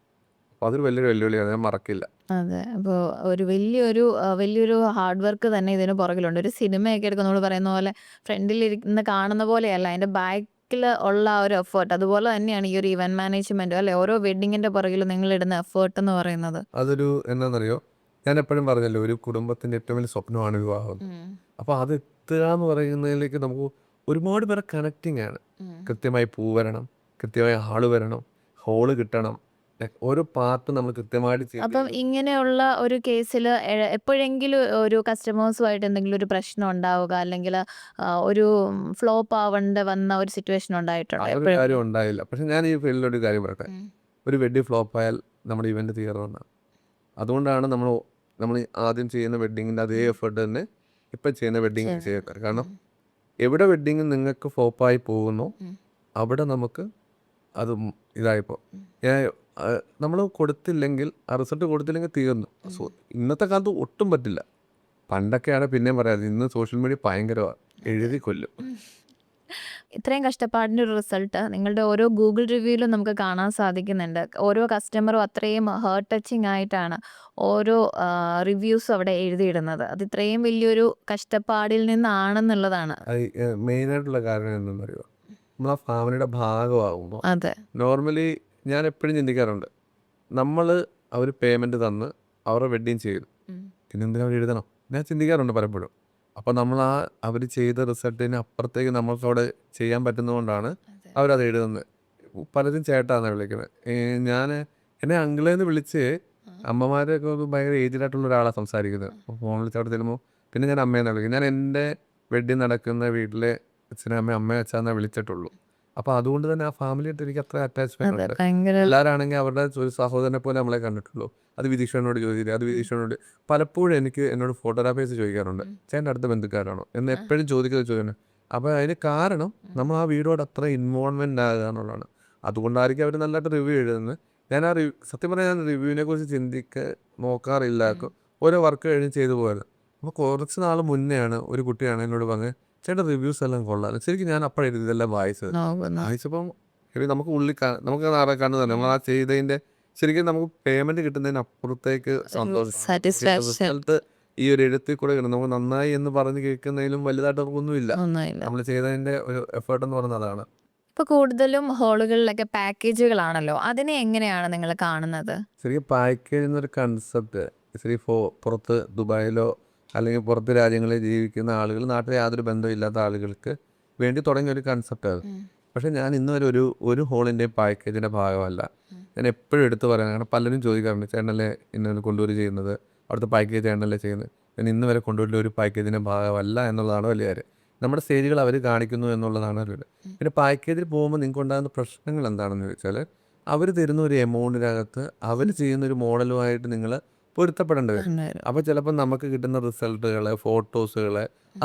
അപ്പോൾ അതൊരു വലിയൊരു വെല്ലുവിളിയാണ്, ഞാൻ മറക്കില്ല. അതെ, അപ്പോൾ ഒരു വലിയൊരു ഹാർഡ് വർക്ക് തന്നെ ഇതിന് പുറകിലുണ്ട്. ഒരു സിനിമയൊക്കെ എടുക്കുക, നമ്മൾ പറയുന്ന പോലെ ഫ്രണ്ടിൽ ഇരുന്ന് കാണുന്ന പോലെയല്ല, അതിൻ്റെ ബാക്കിൽ ഉള്ള ആ ഒരു എഫേർട്ട്. അതുപോലെ തന്നെയാണ് ഈ ഒരു ഇവന്റ് മാനേജ്മെന്റ് അല്ലെ, ഓരോ വെഡിങ്ങിന്റെ പുറകിൽ നിങ്ങൾ ഇടുന്ന എഫേർട്ട് എന്ന് പറയുന്നത്. അതൊരു എന്താണെന്നറിയോ, ഞാൻ എപ്പോഴും പറഞ്ഞല്ലോ, ഒരു കുടുംബത്തിൻ്റെ ഏറ്റവും വലിയ സ്വപ്നമാണ് വിവാഹം. അപ്പോൾ അത് എത്തുക എന്ന് പറയുന്നതിലേക്ക് നമുക്ക് ഒരുപാട് പേരെ കണക്റ്റിംഗ് ആണ്. കൃത്യമായി പൂ വരണം, കൃത്യമായി ആള് വരണം, ഹോള് കിട്ടണം, ഓരോ പാർട്ട് നമ്മൾ കൃത്യമായിട്ട് ചെയ്യും. അപ്പം ഇങ്ങനെയുള്ള ഒരു കേസിൽ എപ്പോഴെങ്കിലും ഒരു കസ്റ്റമേഴ്സുമായിട്ട് എന്തെങ്കിലും ഒരു പ്രശ്നം ഉണ്ടാവുക, അല്ലെങ്കിൽ ഒരു ഫ്ലോപ്പ് ആവേണ്ട വന്ന ഒരു സിറ്റുവേഷൻ ഉണ്ടായിട്ടുണ്ടോ? ഒരു കാര്യം ഉണ്ടായില്ല. പക്ഷെ ഞാൻ ഈ ഫീൽഡിലൊരു കാര്യം പറയട്ടെ, ഒരു വെഡിങ് ഫ്ലോപ്പ് ആയാൽ നമ്മുടെ ഇവന്റ് തീർന്നതാണ്. അതുകൊണ്ടാണ് നമ്മൾ ആദ്യം ചെയ്യുന്ന വെഡിങ്ങിൻ്റെ അതേ എഫേർട്ട് തന്നെ ഇപ്പം ചെയ്യുന്ന വെഡിങ് ചെയ്യേണ്ടത്. കാരണം എവിടെ വെഡിങ് നിങ്ങൾക്ക് ഫ്ലോപ്പായി പോകുന്നു അവിടെ നമുക്ക് അത് ഇതായിപ്പോൾ നമ്മൾ കൊടുത്തില്ലെങ്കിൽ, ആ റിസൾട്ട് കൊടുത്തില്ലെങ്കിൽ തീർന്നു. ഇന്നത്തെ കാലത്ത് ഒട്ടും പറ്റില്ല. പണ്ടൊക്കെയാണ് പിന്നെയും പറയാതെ, ഇന്ന് സോഷ്യൽ മീഡിയ ഭയങ്കരമാണ്, എഴുതി കൊല്ലും. ഇത്രയും കഷ്ടപ്പാടിൻ്റെ ഒരു റിസൾട്ട് നിങ്ങളുടെ ഓരോ ഗൂഗിൾ റിവ്യൂവിലും നമുക്ക് കാണാൻ സാധിക്കുന്നുണ്ട്. ഓരോ കസ്റ്റമറും അത്രയും ഹേർട്ട് ടച്ചിങ് ആയിട്ടാണ് ഓരോ റിവ്യൂസും അവിടെ എഴുതിയിടുന്നത്. അത് ഇത്രയും വലിയൊരു കഷ്ടപ്പാടിൽ നിന്നാണെന്നുള്ളതാണ്. മെയിനായിട്ടുള്ള കാരണം എന്താണെന്നറിയുമോ, നമ്മൾ ആ ഫാമിലിയുടെ ഭാഗമാകുമ്പോൾ. അതെ, നോർമലി ഞാൻ എപ്പോഴും ചിന്തിക്കാറുണ്ട്, നമ്മൾ അവർ പേയ്മെൻറ്റ് തന്ന് അവരുടെ വെഡ്ഡിങ് ചെയ്തു, പിന്നെ എന്തിനാ അവർ എഴുതണം, ഞാൻ ചിന്തിക്കാറുണ്ട് പലപ്പോഴും. അപ്പോൾ നമ്മൾ അവർ ചെയ്ത റിസൾട്ടിന് അപ്പുറത്തേക്ക് നമ്മൾക്ക് അവിടെ ചെയ്യാൻ പറ്റുന്നതുകൊണ്ടാണ് അവരത് എഴുതുന്നത്. പലരും ചേട്ടാന്നാണ് വിളിക്കുന്നത്. എന്നെ അങ്കിളേന്ന് വിളിച്ച് അമ്മമാരൊക്കെ ഭയങ്കര ഏജ്ഡായിട്ടുള്ള ഒരാളാണ് സംസാരിക്കുന്നത്. ഫോൺ വിളിച്ച് അവിടെ ചെല്ലുമ്പോൾ പിന്നെ ഞാൻ അമ്മയെന്നാണ് വിളിക്കുന്നത്. ഞാൻ എൻ്റെ വെഡ്ഡിങ് നടക്കുന്ന വീട്ടിലെ അച്ഛനും അമ്മയും അച്ഛനെന്നാണ് വിളിച്ചിട്ടുള്ളൂ. അപ്പോൾ അതുകൊണ്ട് തന്നെ ആ ഫാമിലിയായിട്ട് എനിക്ക് അത്ര അറ്റാച്ച്മെന്റ് ഉണ്ട്. എല്ലാവരാണെങ്കിൽ അവരുടെ ഒരു സഹോദരനെ പോലെ നമ്മളെ കണ്ടിട്ടുള്ളൂ. അത് വിദീഷനോട് ചോദിച്ചില്ല, അത് വിദീഷനോട് പലപ്പോഴും എന്നോട് ഫോട്ടോഗ്രാഫേഴ്സ് ചോദിക്കാറുണ്ട്, ചേട്ടൻ്റെ അടുത്ത ബന്ധുക്കാരാണോ എന്ന് എപ്പോഴും ചോദിക്കുന്നത് ചോദിക്കുന്നത്. അപ്പോൾ അതിന് കാരണം നമ്മൾ ആ വീടോട് അത്ര ഇൻവോൾവ്മെൻ്റ് ആകുക എന്നുള്ളതാണ്. അതുകൊണ്ടായിരിക്കും അവർ നല്ലതായിട്ട് റിവ്യൂ എഴുതുന്നത്. ഞാൻ സത്യം പറഞ്ഞാൽ ഞാൻ റിവ്യൂവിനെ കുറിച്ച് നോക്കാറില്ല. ഓരോ വർക്ക് കഴിഞ്ഞ് ചെയ്തു പോയത്. അപ്പോൾ കുറച്ച് നാൾ മുന്നെയാണ് ഒരു കുട്ടിയാണ് എന്നോട് പറഞ്ഞത്, ചേട്ടാ റിവ്യൂസ് എല്ലാം കൊള്ളാം. ശരിക്കും ഞാൻ അപ്പോഴായിരുന്നു ഇതെല്ലാം വായിച്ചപ്പം നമുക്ക് ഉള്ളിൽ നമുക്ക് കണ്ടു തന്നെ നമ്മൾ ആ ചെയ്തതിൻ്റെ ശരിക്കും നമുക്ക് പേയ്മെന്റ് കിട്ടുന്നതിന് അപ്പുറത്തേക്ക് റിസൾട്ട് ഈ ഒരു എഴുത്തിൽ കൂടെ കിട്ടും. നമുക്ക് നന്നായി എന്ന് പറഞ്ഞ് കേൾക്കുന്നതിലും വലുതായിട്ട് നമുക്കൊന്നുമില്ല. നമ്മൾ ചെയ്തതിൻ്റെ ഒരു എഫേർട്ട് എന്ന് പറയുന്നത് അതാണ്. ഇപ്പോൾ കൂടുതലും ഹോളുകളിലൊക്കെ പാക്കേജുകളാണല്ലോ, അതിനെ എങ്ങനെയാണ് നിങ്ങൾ കാണുന്നത്? ശരിക്കും പാക്കേജ് എന്നൊരു കൺസെപ്റ്റ് പുറത്ത് ദുബായിലോ അല്ലെങ്കിൽ പുറത്ത് രാജ്യങ്ങളിൽ ജീവിക്കുന്ന ആളുകൾ, നാട്ടിൽ യാതൊരു ബന്ധമില്ലാത്ത ആളുകൾക്ക് വേണ്ടി തുടങ്ങിയ ഒരു കൺസെപ്റ്റ് അത്. പക്ഷേ ഞാൻ ഇന്ന് വരെ ഒരു ഹോളിൻ്റെ പാക്കേജിൻ്റെ ഭാഗമല്ല. ഞാൻ എപ്പോഴും എടുത്ത് പറയാൻ, കാരണം പലരും ചോദിക്കാറുണ്ട്, ചേട്ടനല്ലേ ഇന്നത് കൊണ്ടുവരിക ചെയ്യുന്നത്, അവിടുത്തെ പാക്കേജ് ചേട്ടനല്ലേ ചെയ്യുന്നത്. ഞാൻ ഇന്ന് വരെ കൊണ്ടുവരുന്ന ഒരു പാക്കേജിൻ്റെ ഭാഗമല്ല എന്നുള്ളതാണ് വലിയ കാര്യം. നമ്മുടെ സ്റ്റേജുകൾ അവർ കാണിക്കുന്നു എന്നുള്ളതാണ് ഒരു. പിന്നെ പാക്കേജിൽ പോകുമ്പോൾ നിങ്ങൾക്ക് ഉണ്ടാകുന്ന പ്രശ്നങ്ങൾ എന്താണെന്ന് ചോദിച്ചാൽ, അവർ തരുന്ന ഒരു എമൗണ്ടിനകത്ത് അവർ ചെയ്യുന്ന ഒരു മോഡലുമായിട്ട് നിങ്ങൾ പൊരുത്തപ്പെടേണ്ടി വരും. അപ്പോൾ ചിലപ്പോൾ നമുക്ക് കിട്ടുന്ന റിസൾട്ടുകൾ, ഫോട്ടോസുകൾ,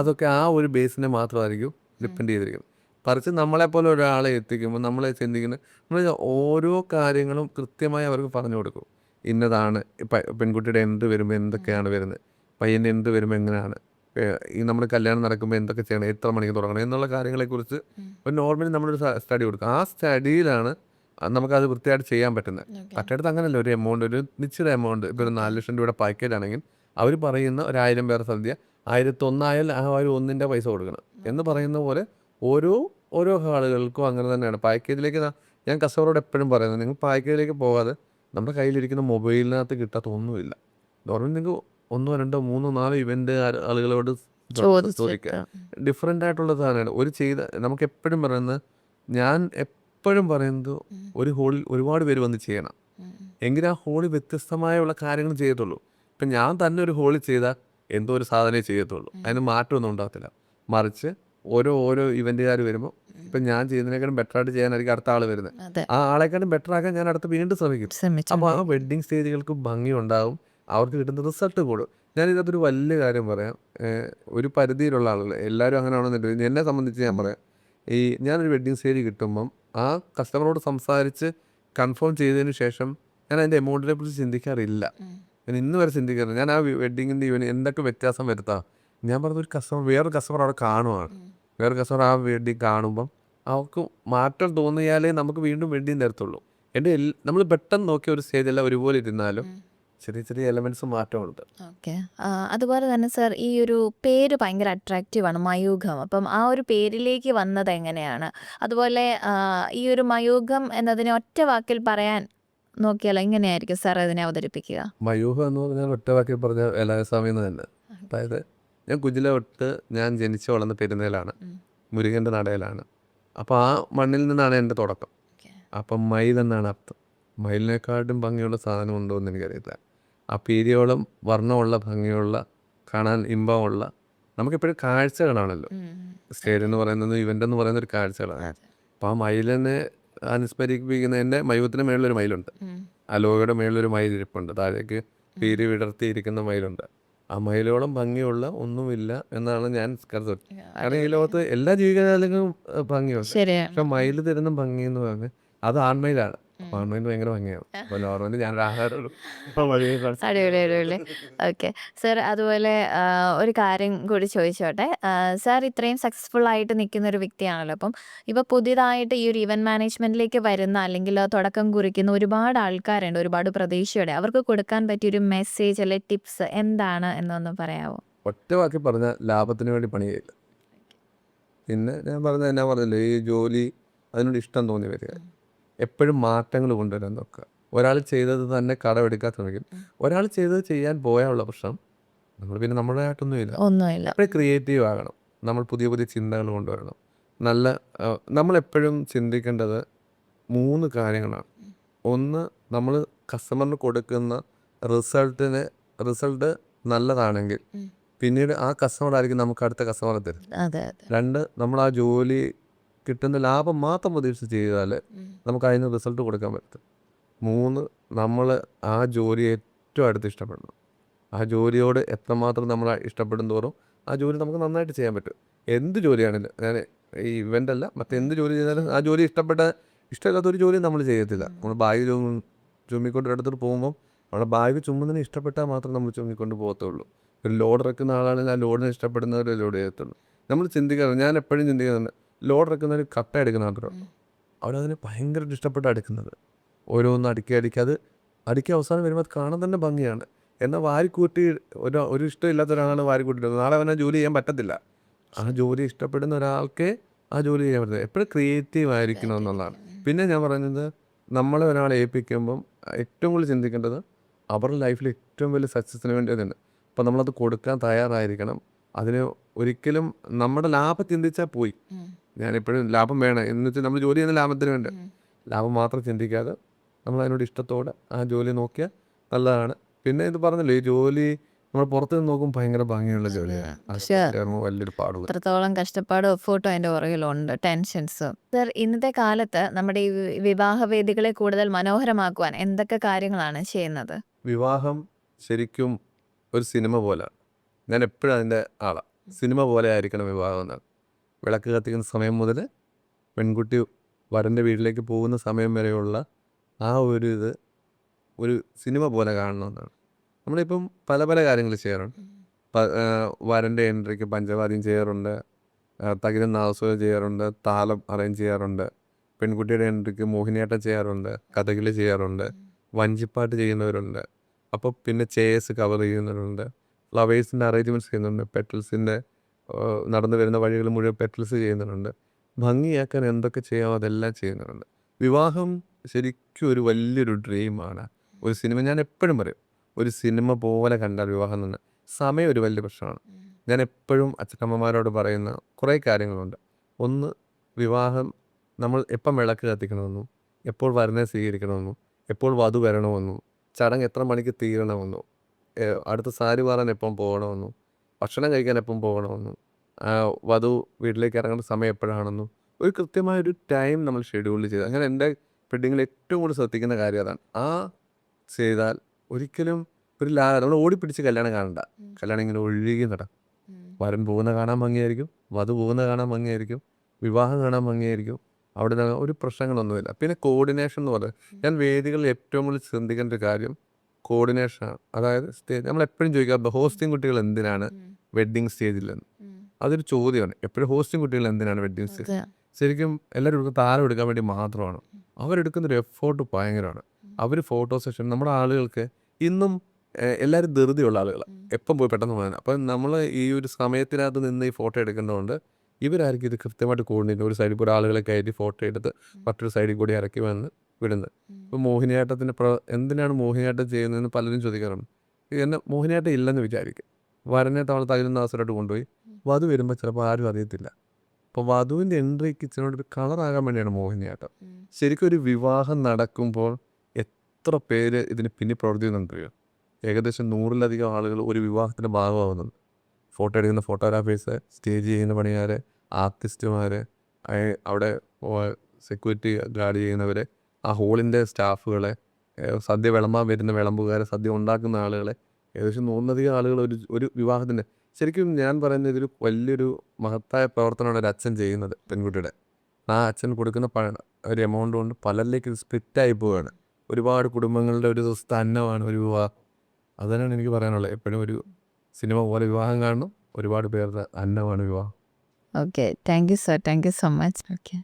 അതൊക്കെ ആ ഒരു ബേസിനെ മാത്രമായിരിക്കും ഡിപ്പെൻഡ് ചെയ്തിരിക്കുന്നത്. മറിച്ച് നമ്മളെപ്പോലെ ഒരാളെ എത്തിക്കുമ്പോൾ നമ്മളെ ചിന്തിക്കുന്നത്, നമ്മൾ ഓരോ കാര്യങ്ങളും കൃത്യമായി അവർക്ക് പറഞ്ഞു കൊടുക്കും. ഇന്നതാണ് പെൺകുട്ടിയുടെ എന്ത് വരുമ്പോൾ എന്തൊക്കെയാണ് വരുന്നത്, പയ്യൻ്റെ എന്ത് വരുമ്പോൾ എങ്ങനെയാണ്, ഈ നമ്മൾ കല്യാണം നടക്കുമ്പോൾ എന്തൊക്കെ ചെയ്യണം, എത്ര മണിക്ക് തുടങ്ങണം എന്നുള്ള കാര്യങ്ങളെക്കുറിച്ച് ഒരു നോർമലി നമ്മളൊരു സ്റ്റഡി കൊടുക്കും. ആ സ്റ്റഡിയിലാണ് നമുക്കത് വൃത്തിയായിട്ട് ചെയ്യാൻ പറ്റുന്നത്. മറ്റേടത്ത് അങ്ങനെയല്ല. ഒരു എമൗണ്ട്, ഒരു നിശ്ചിത എമൗണ്ട്, ഇപ്പോൾ ഒരു 4 ലക്ഷം രൂപയുടെ പാക്കേജ് ആണെങ്കിൽ അവർ പറയുന്ന 1000 പേർ സദ്യ 1001 ആയാൽ ആ ഒരു ഒന്നിൻ്റെ പൈസ കൊടുക്കണം എന്ന് പറയുന്ന പോലെ ഓരോ ആളുകൾക്കും അങ്ങനെ തന്നെയാണ്. പാക്കേജിലേക്ക് ഞാൻ കസ്റ്റമറോട് എപ്പോഴും പറയുന്നത്, നിങ്ങൾ പാക്കേജിലേക്ക് പോകാതെ നമ്മുടെ കയ്യിലിരിക്കുന്ന മൊബൈലിനകത്ത് കിട്ടാത്ത ഒന്നുമില്ല. നോർമലി നിങ്ങൾക്ക് 1 2 3 4 ഇവൻ്റ് ആളുകളോട് ചോദിക്കുക. ഡിഫറെൻ്റ് ആയിട്ടുള്ള സാധനമാണ് ഒരു നമുക്ക് എപ്പോഴും പറയുന്നത്, ഞാൻ എപ്പോഴും പറയുന്നത്, ഒരു ഹോളിൽ ഒരുപാട് പേര് വന്ന് ചെയ്യണം എങ്കിൽ ആ ഹോളിൽ വ്യത്യസ്തമായുള്ള കാര്യങ്ങൾ ചെയ്യത്തുള്ളൂ. ഇപ്പം ഞാൻ തന്നെ ഒരു ഹോളിൽ ചെയ്താൽ എന്തോ ഒരു സാധനമേ ചെയ്യത്തുള്ളൂ, അതിന് മാറ്റമൊന്നും ഉണ്ടാകത്തില്ല. മറിച്ച് ഓരോ ഇവൻറ്റുകാർ വരുമ്പോൾ ഇപ്പം ഞാൻ ചെയ്യുന്നതിനേക്കാളും ബെറ്ററായിട്ട് ചെയ്യാനായിരിക്കും അടുത്ത ആൾ വരുന്നത്. ആ ആളെക്കാളും ബെറ്റർ ആക്കാൻ ഞാൻ അടുത്ത് വീണ്ടും ശ്രമിക്കും. അപ്പോൾ ആ വെഡ്ഡിങ് സ്റ്റേജുകൾക്ക് ഭംഗി ഉണ്ടാവും, അവർക്ക് കിട്ടുന്ന റിസൾട്ട് കൂടും. ഞാനിതൊരു വലിയ കാര്യം പറയാം. ഒരു പരിധിയിലുള്ള ആളുകൾ എല്ലാവരും അങ്ങനെ ആണെന്നില്ല, എന്നെ സംബന്ധിച്ച് ഞാൻ പറയാം. ഞാനൊരു വെഡ്ഡിങ് സ്റ്റേജ് കിട്ടുമ്പം ആ കസ്റ്റമറോട് സംസാരിച്ച് കൺഫേം ചെയ്തതിന് ശേഷം ഞാൻ അതിൻ്റെ എമൗണ്ടിനെ കുറിച്ച് ചിന്തിക്കാറില്ല. ഞാൻ ഇന്ന് വരെ ചിന്തിക്കാറില്ല. ഞാൻ ആ വെഡ്ഡിങ്ങിൻ്റെ ഇവന് എന്തൊക്കെ വ്യത്യാസം വരുത്താം. ഞാൻ പറഞ്ഞ വേറൊരു കസ്റ്റമർ അവിടെ കാണുവാണ്. വേറെ കസ്റ്റമർ ആ വെഡ്ഡിങ് കാണുമ്പം അവർക്ക് മാറ്റം തോന്നിയാലേ നമുക്ക് വീണ്ടും വെഡ്ഡിങ് തരത്തുള്ളൂ. നമ്മൾ പെട്ടെന്ന് നോക്കിയ ഒരു സ്റ്റേജെല്ലാം ഒരുപോലെ ഇരുന്നാലും ചെറിയ എലമെൻറ്റ്സ് മാറ്റമുണ്ട്. ഓക്കെ. അതുപോലെ തന്നെ സർ, ഈ ഒരു പേര് ഭയങ്കര അട്രാക്റ്റീവാണ്, മയൂഖം. അപ്പം ആ ഒരു പേരിലേക്ക് വന്നത് എങ്ങനെയാണ്? അതുപോലെ ഈ ഒരു മയൂഖം എന്നതിനെ ഒറ്റ വാക്കിൽ പറയാൻ നോക്കിയാൽ എങ്ങനെയായിരിക്കും സാർ അതിനെ അവതരിപ്പിക്കുക? മയൂഖം എന്ന് പറഞ്ഞാൽ ഒറ്റ വാക്കിൽ പറഞ്ഞ വേലായുധസ്വാമി എന്ന് തന്നെ. അതായത് ഞാൻ കുജില തൊട്ട് ഞാൻ ജനിച്ചു വളർന്ന പെരുന്നേലാണ്, മുരുകൻ്റെ നടയിലാണ്. അപ്പോൾ ആ മണ്ണിൽ നിന്നാണ് എൻ്റെ തുടക്കം. അപ്പം മയിൽ എന്നാണ് അർത്ഥം. മയിലിനെക്കാട്ടും ഭംഗിയുള്ള സാധനം ഉണ്ടോ എന്ന് എനിക്കറിയില്ല. ആ പീരിയോളം വർണ്ണമുള്ള, ഭംഗിയുള്ള, കാണാൻ ഇമ്പമുള്ള, നമുക്കെപ്പോഴും കാഴ്ചകളാണല്ലോ സ്റ്റേജ് എന്ന് പറയുന്നത്, ഇവൻ്റ് എന്ന് പറയുന്ന ഒരു കാഴ്ചകളാണ്. അപ്പോൾ ആ മയിലിനെ അനുസ്മരിപ്പിക്കുന്ന, എൻ്റെ മയൂഖത്തിന് മേളിലൊരു മയിലുണ്ട്, അലോകയുടെ മേളിലൊരു മയിലിരിപ്പുണ്ട്, താഴേക്ക് പീരി വിടർത്തിയിരിക്കുന്ന മയിലുണ്ട്. ആ മയിലോളം ഭംഗിയുള്ള ഒന്നുമില്ല എന്നാണ് ഞാൻ കരുതുന്നത്. കാരണം ഈ ലോകത്ത് എല്ലാ ജീവികജാലങ്ങൾക്കും ഭംഗിയുണ്ട്, പക്ഷെ മയിൽ തരുന്ന ഭംഗി എന്ന് പറഞ്ഞാൽ അത് ആൺമയിലാണ്. ആൺമയിൽ ഭയങ്കര ഭംഗിയാണ്. അപ്പോൾ നോർമലി ഞാൻ അടിപൊളി. ഓക്കെ സർ, അതുപോലെ ഒരു കാര്യം കൂടി ചോദിച്ചോട്ടെ. സാർ ഇത്രയും സക്സസ്ഫുൾ ആയിട്ട് നിൽക്കുന്ന ഒരു വ്യക്തിയാണല്ലോ. അപ്പം ഇപ്പോൾ പുതിയതായിട്ട് ഈ ഒരു ഇവന്റ് മാനേജ്മെന്റിലേക്ക് വരുന്ന, അല്ലെങ്കിൽ തുടക്കം കുറിക്കുന്ന ഒരുപാട് ആൾക്കാരുണ്ട്, ഒരുപാട് പ്രതീക്ഷയോടെ. അവർക്ക് കൊടുക്കാൻ പറ്റിയൊരു മെസ്സേജ് അല്ലെ ടിപ്സ് എന്താണ് എന്നൊന്ന് പറയാമോ? ഒറ്റ വാക്കി പറഞ്ഞാൽ ലാഭത്തിന് വേണ്ടി പണി ചെയ്യില്ല. പിന്നെ ഞാൻ പറഞ്ഞില്ലേ, ഈ ജോലി അതിനോട് ഇഷ്ടം തോന്നി വരിക, എപ്പോഴും മാറ്റങ്ങൾ കൊണ്ടുവരാൻ നോക്കുക. ഒരാൾ ചെയ്തത് തന്നെ കടമെടുക്കാൻ ശ്രമിക്കും. ഒരാൾ ചെയ്തത് ചെയ്യാൻ പോയാലുള്ള പ്രശ്നം, നമ്മൾ പിന്നെ നമ്മുടേതായിട്ടൊന്നുമില്ല. എപ്പോഴും ക്രിയേറ്റീവ് ആകണം. നമ്മൾ പുതിയ ചിന്തകൾ കൊണ്ടുവരണം. നമ്മളെപ്പോഴും ചിന്തിക്കേണ്ടത് 3 കാര്യങ്ങളാണ്. ഒന്ന്, നമ്മൾ കസ്റ്റമറിന് കൊടുക്കുന്ന റിസൾട്ട് നല്ലതാണെങ്കിൽ പിന്നീട് ആ കസ്റ്റമറായിരിക്കും നമുക്ക് അടുത്ത കസ്റ്റമറെ തരും. 2, നമ്മൾ ആ ജോലി കിട്ടുന്ന ലാഭം മാത്രം പ്രതീക്ഷിച്ച് ചെയ്താൽ നമുക്ക് അതിന് റിസൾട്ട് കൊടുക്കാൻ പറ്റും. 3, നമ്മൾ ആ ജോലി ഏറ്റവും അടുത്ത് ഇഷ്ടപ്പെടണം. ആ ജോലിയോട് എത്രമാത്രം നമ്മൾ ഇഷ്ടപ്പെടും തോറും ആ ജോലി നമുക്ക് നന്നായിട്ട് ചെയ്യാൻ പറ്റും. എന്ത് ജോലിയാണെങ്കിലും, ഞാൻ ഈ ഇവൻ്റ് അല്ല, മറ്റെന്ത് ജോലി ചെയ്താലും ആ ജോലി ഇഷ്ടമില്ലാത്തൊരു ജോലി നമ്മൾ ചെയ്യത്തില്ല. നമ്മൾ ബാഗ് ചുമ്മിക്കൊണ്ട് ഒരിടത്തോട്ട് പോകുമ്പം നമ്മുടെ ബാഗ് ചുമ്മുന്നതിന് ഇഷ്ടപ്പെട്ടാൽ മാത്രം നമ്മൾ ചുമ്മിക്കൊണ്ട് പോകത്തുള്ളൂ. ഒരു ലോഡ് ഇറക്കുന്ന ആളാണെങ്കിൽ ആ ലോഡിനെ ഇഷ്ടപ്പെടുന്നവരെ ലോഡ് ചെയ്യത്തുള്ളൂ. നമ്മൾ ചിന്തിക്കാറുണ്ട്, ഞാൻ എപ്പോഴും ചിന്തിക്കുന്നുണ്ട്, ലോഡ് ഇറക്കുന്നവർ കട്ട എടുക്കുന്ന മാത്രം അവരതിനെ ഭയങ്കര ഇഷ്ടപ്പെട്ട് അടുക്കുന്നത്. ഓരോന്ന് അടുക്കി അവസാനം വരുമ്പോൾ അത് കാണാൻ തന്നെ ഭംഗിയാണ്. എന്നാൽ വാരിക്കൂട്ടി ഒരു ഇഷ്ടമില്ലാത്ത ഒരാളാണ് വാരിക്കൂട്ടിട്ട് നാളെ അവനെ ജോലി ചെയ്യാൻ പറ്റത്തില്ല. ആ ജോലി ഇഷ്ടപ്പെടുന്ന ഒരാൾക്ക് ആ ജോലി ചെയ്യാൻ പറ്റില്ല. എപ്പോഴും ക്രിയേറ്റീവ് ആയിരിക്കണം എന്നുള്ളതാണ്. പിന്നെ ഞാൻ പറയുന്നത്, നമ്മളെ ഒരാളെ ഏൽപ്പിക്കുമ്പം ഏറ്റവും കൂടുതൽ ചിന്തിക്കേണ്ടത് അവരുടെ ലൈഫിൽ ഏറ്റവും വലിയ സക്സസ്സിന് വേണ്ടി തന്നെ. അപ്പോൾ നമ്മളത് കൊടുക്കാൻ തയ്യാറായിരിക്കണം. അതിന് ഒരിക്കലും നമ്മുടെ ലാഭം ചിന്തിച്ചാൽ പോയി. ഞാനെപ്പോഴും ലാഭം വേണം എന്ന് വെച്ചാൽ നമ്മൾ ജോലി ചെയ്യുന്ന ലാഭത്തിന് വേണ്ട, ലാഭം മാത്രം ചിന്തിക്കാതെ നമ്മൾ അതിനോട് ഇഷ്ടത്തോടെ ആ ജോലി നോക്കിയാൽ നല്ലതാണ്. പിന്നെ ഇത് പറഞ്ഞല്ലോ, ഈ ജോലി നമ്മൾ പുറത്ത് നിന്ന് നോക്കുമ്പോൾ ഭയങ്കര ഭംഗിയുള്ള ജോലിയാണ്, പക്ഷെ ചേർന്ന് വലിയൊരു പാടുള്ള. അത്രത്തോളം കഷ്ടപ്പാടും എഫേർട്ടും അതിൻ്റെ പുറകിലുണ്ട്, ടെൻഷൻസും. സർ, ഇന്നത്തെ കാലത്ത് നമ്മുടെ ഈ വിവാഹ വേദികളെ കൂടുതൽ മനോഹരമാക്കുവാൻ എന്തൊക്കെ കാര്യങ്ങളാണ് ചെയ്യുന്നത്? വിവാഹം ശരിക്കും ഒരു സിനിമ പോലെ, ഞാൻ എപ്പോഴും അതിൻ്റെ ആളാണ്. സിനിമ പോലെ ആയിരിക്കണം വിവാഹം എന്നാണ്. വിളക്ക് കത്തിക്കുന്ന സമയം മുതൽ പെൺകുട്ടി വരൻ്റെ വീട്ടിലേക്ക് പോകുന്ന സമയം വരെയുള്ള ആ ഒരു ഇത് ഒരു സിനിമ പോലെ കാണണമെന്നാണ്. നമ്മളിപ്പം പല പല കാര്യങ്ങൾ ചെയ്യാറുണ്ട്. വരൻ്റെ എൻട്രിക്ക് പഞ്ചവാദ്യം ചെയ്യാറുണ്ട്, തകിലും നാദസ്വരം ചെയ്യാറുണ്ട്, താലം അറേഞ്ച് ചെയ്യാറുണ്ട്. പെൺകുട്ടിയുടെ എൻട്രിക്ക് മോഹിനിയാട്ടം ചെയ്യാറുണ്ട്, കഥകളി ചെയ്യാറുണ്ട്, വഞ്ചിപ്പാട്ട് ചെയ്യുന്നവരുണ്ട്. അപ്പോൾ പിന്നെ ചേസ് കവർ ചെയ്യുന്നവരുണ്ട്, ഫ്ലവേഴ്സിൻ്റെ അറേഞ്ച്മെൻറ്റ്സ് ചെയ്യുന്നുണ്ട്, പെറ്റൽസിൻ്റെ നടന്നു വരുന്ന വഴികൾ മുഴുവൻ പെറ്റൽസ് ചെയ്യുന്നുണ്ട്. ഭംഗിയാക്കാൻ എന്തൊക്കെ ചെയ്യാമോ അതെല്ലാം ചെയ്യുന്നുണ്ട്. വിവാഹം ശരിക്കും ഒരു വലിയൊരു ഡ്രീമാണ്. ഒരു സിനിമ, ഞാൻ എപ്പോഴും പറയും, ഒരു സിനിമ പോലെ കണ്ടാൽ വിവാഹം തന്നെ. സമയം ഒരു വലിയ പ്രശ്നമാണ്. ഞാൻ എപ്പോഴും അച്ഛനമ്മമാരോട് പറയുന്ന കുറേ കാര്യങ്ങളുണ്ട്. ഒന്ന്, വിവാഹം നമ്മൾ എപ്പം വിളക്ക് കത്തിക്കണമെന്നും, എപ്പോൾ വരനെ സ്വീകരിക്കണമെന്നും, എപ്പോൾ വധു വരണമെന്നും, ചടങ്ങ് എത്ര മണിക്ക് തീരണമെന്നും, അടുത്ത സാരി മാറാൻ എപ്പം പോകണമെന്നും, ഭക്ഷണം കഴിക്കാൻ എപ്പം പോകണമെന്നും, വധു വീട്ടിലേക്ക് ഇറങ്ങേണ്ട സമയം എപ്പോഴാണെന്നും ഒരു കൃത്യമായൊരു ടൈം നമ്മൾ ഷെഡ്യൂൾ ചെയ്ത്, അങ്ങനെ എൻ്റെ വെഡിങ്ങിൽ ഏറ്റവും കൂടുതൽ ശ്രദ്ധിക്കുന്ന കാര്യം അതാണ്. ആ ചെയ്താൽ ഒരിക്കലും ഒരു നമ്മൾ ഓടിപ്പിടിച്ച് കല്യാണം കാണണ്ട. കല്യാണം ഇങ്ങനെ ഒഴുകി നടക്കും. വരൻ പോകുന്ന കാണാൻ ഭംഗിയായിരിക്കും, വധു പോകുന്ന കാണാൻ ഭംഗിയായിരിക്കും, വിവാഹം കാണാൻ ഭംഗിയായിരിക്കും. അവിടെ ഒരു പ്രശ്നങ്ങളൊന്നുമില്ല. പിന്നെ കോർഡിനേഷൻ എന്ന് പറയുന്നത്, ഞാൻ വേദികളിൽ ഏറ്റവും കൂടുതൽ ശ്രദ്ധിക്കേണ്ട ഒരു കാര്യം കോർഡിനേഷനാണ്. അതായത് സ്റ്റേജ്, നമ്മളെപ്പോഴും ചോദിക്കുക ഹോസ്റ്റിംഗ് കുട്ടികൾ എന്തിനാണ് വെഡ്ഡിങ് സ്റ്റേജിലെന്ന്. അതൊരു ചോദ്യമാണ്. എപ്പോഴും ഹോസ്റ്റിംഗ് കുട്ടികൾ എന്തിനാണ് വെഡ്ഡിങ് സ്റ്റേജ്? ശരിക്കും എല്ലാവരും എടുക്കുന്ന താരം എടുക്കാൻ വേണ്ടി മാത്രമാണ്. അവരെടുക്കുന്നൊരു എഫേർട്ട് ഭയങ്കരമാണ്. അവർ ഫോട്ടോ സെഷൻ, നമ്മുടെ ആളുകൾക്ക് ഇന്നും എല്ലാവരും ധൃതിയുള്ള ആളുകളാണ്, എപ്പം പോയി പെട്ടെന്ന് പോകാൻ. അപ്പം നമ്മൾ ഈ ഒരു സമയത്തിനകത്ത് നിന്ന് ഈ ഫോട്ടോ എടുക്കേണ്ടതുകൊണ്ട് ഇവരായിരിക്കും ഇത് കൃത്യമായിട്ട് കോർഡിനേറ്റ്. ഒരു സൈഡിൽ കൂടെ ആളുകളെ കയറ്റി ഫോട്ടോ എടുത്ത് മറ്റൊരു സൈഡിൽ കൂടി ഇറക്കി വന്ന് വിടുന്നത്. ഇപ്പോൾ മോഹിനിയാട്ടത്തിൻ്റെ എന്തിനാണ് മോഹിനിയാട്ടം ചെയ്യുന്നതെന്ന് പലരും ചോദിക്കാറുണ്ട്. എന്നെ മോഹിനിയാട്ടം ഇല്ലെന്ന് വിചാരിക്കും. വരനെ തവണ തകരുന്ന അവസരമായിട്ട് കൊണ്ടുപോയി വധു വരുമ്പോൾ ചിലപ്പോൾ ആരും അറിയത്തില്ല. അപ്പോൾ വധുവിൻ്റെ എൻട്രി കിച്ചനോടൊരു കളറാകാൻ വേണ്ടിയാണ് മോഹിനിയാട്ടം. ശരിക്കും ഒരു വിവാഹം നടക്കുമ്പോൾ എത്ര പേര് ഇതിന് പിന്നിൽ പ്രവർത്തിക്കുന്നുണ്ടറിയോ? ഏകദേശം 100-ലധികം ആളുകൾ ഒരു വിവാഹത്തിൻ്റെ ഭാഗമാകുന്നുണ്ട്. ഫോട്ടോ എടുക്കുന്ന ഫോട്ടോഗ്രാഫേഴ്സ്, സ്റ്റേജ് ചെയ്യുന്ന പണിക്കാർ, ആർട്ടിസ്റ്റുമാർ, അവിടെ സെക്യൂരിറ്റി ഗാർഡ് ചെയ്യുന്നവർ, ആ ഹോളിൻ്റെ സ്റ്റാഫുകളെ, സദ്യ വിളമ്പാൻ വരുന്ന വിളമ്പുകാരെ, സദ്യ ഉണ്ടാക്കുന്ന ആളുകളെ, ഏകദേശം 100-ലധികം ആളുകൾ ഒരു വിവാഹത്തിൻ്റെ. ശരിക്കും ഞാൻ പറയുന്നത് ഇതൊരു വലിയൊരു മഹത്തായ പ്രവർത്തനമാണ് ഒരു അച്ഛൻ ചെയ്യുന്നത് പെൺകുട്ടിയുടെ. ആ അച്ഛൻ കൊടുക്കുന്ന ഒരു എമൗണ്ട് കൊണ്ട് പലരിലേക്ക് ഇത് സ്പ്ലിറ്റായി പോവുകയാണ്. ഒരുപാട് കുടുംബങ്ങളുടെ ഒരു ദിവസത്തെ അന്നമാണ് ഒരു വിവാഹം. അതുതന്നെയാണ് എനിക്ക് പറയാനുള്ളത്. എപ്പോഴും ഒരു സിനിമ പോലെ വിവാഹം കാണണം, ഒരുപാട് പേരുടെ അന്നമാണ് വിവാഹം. Okay, thank you sir, thank you so much. Okay.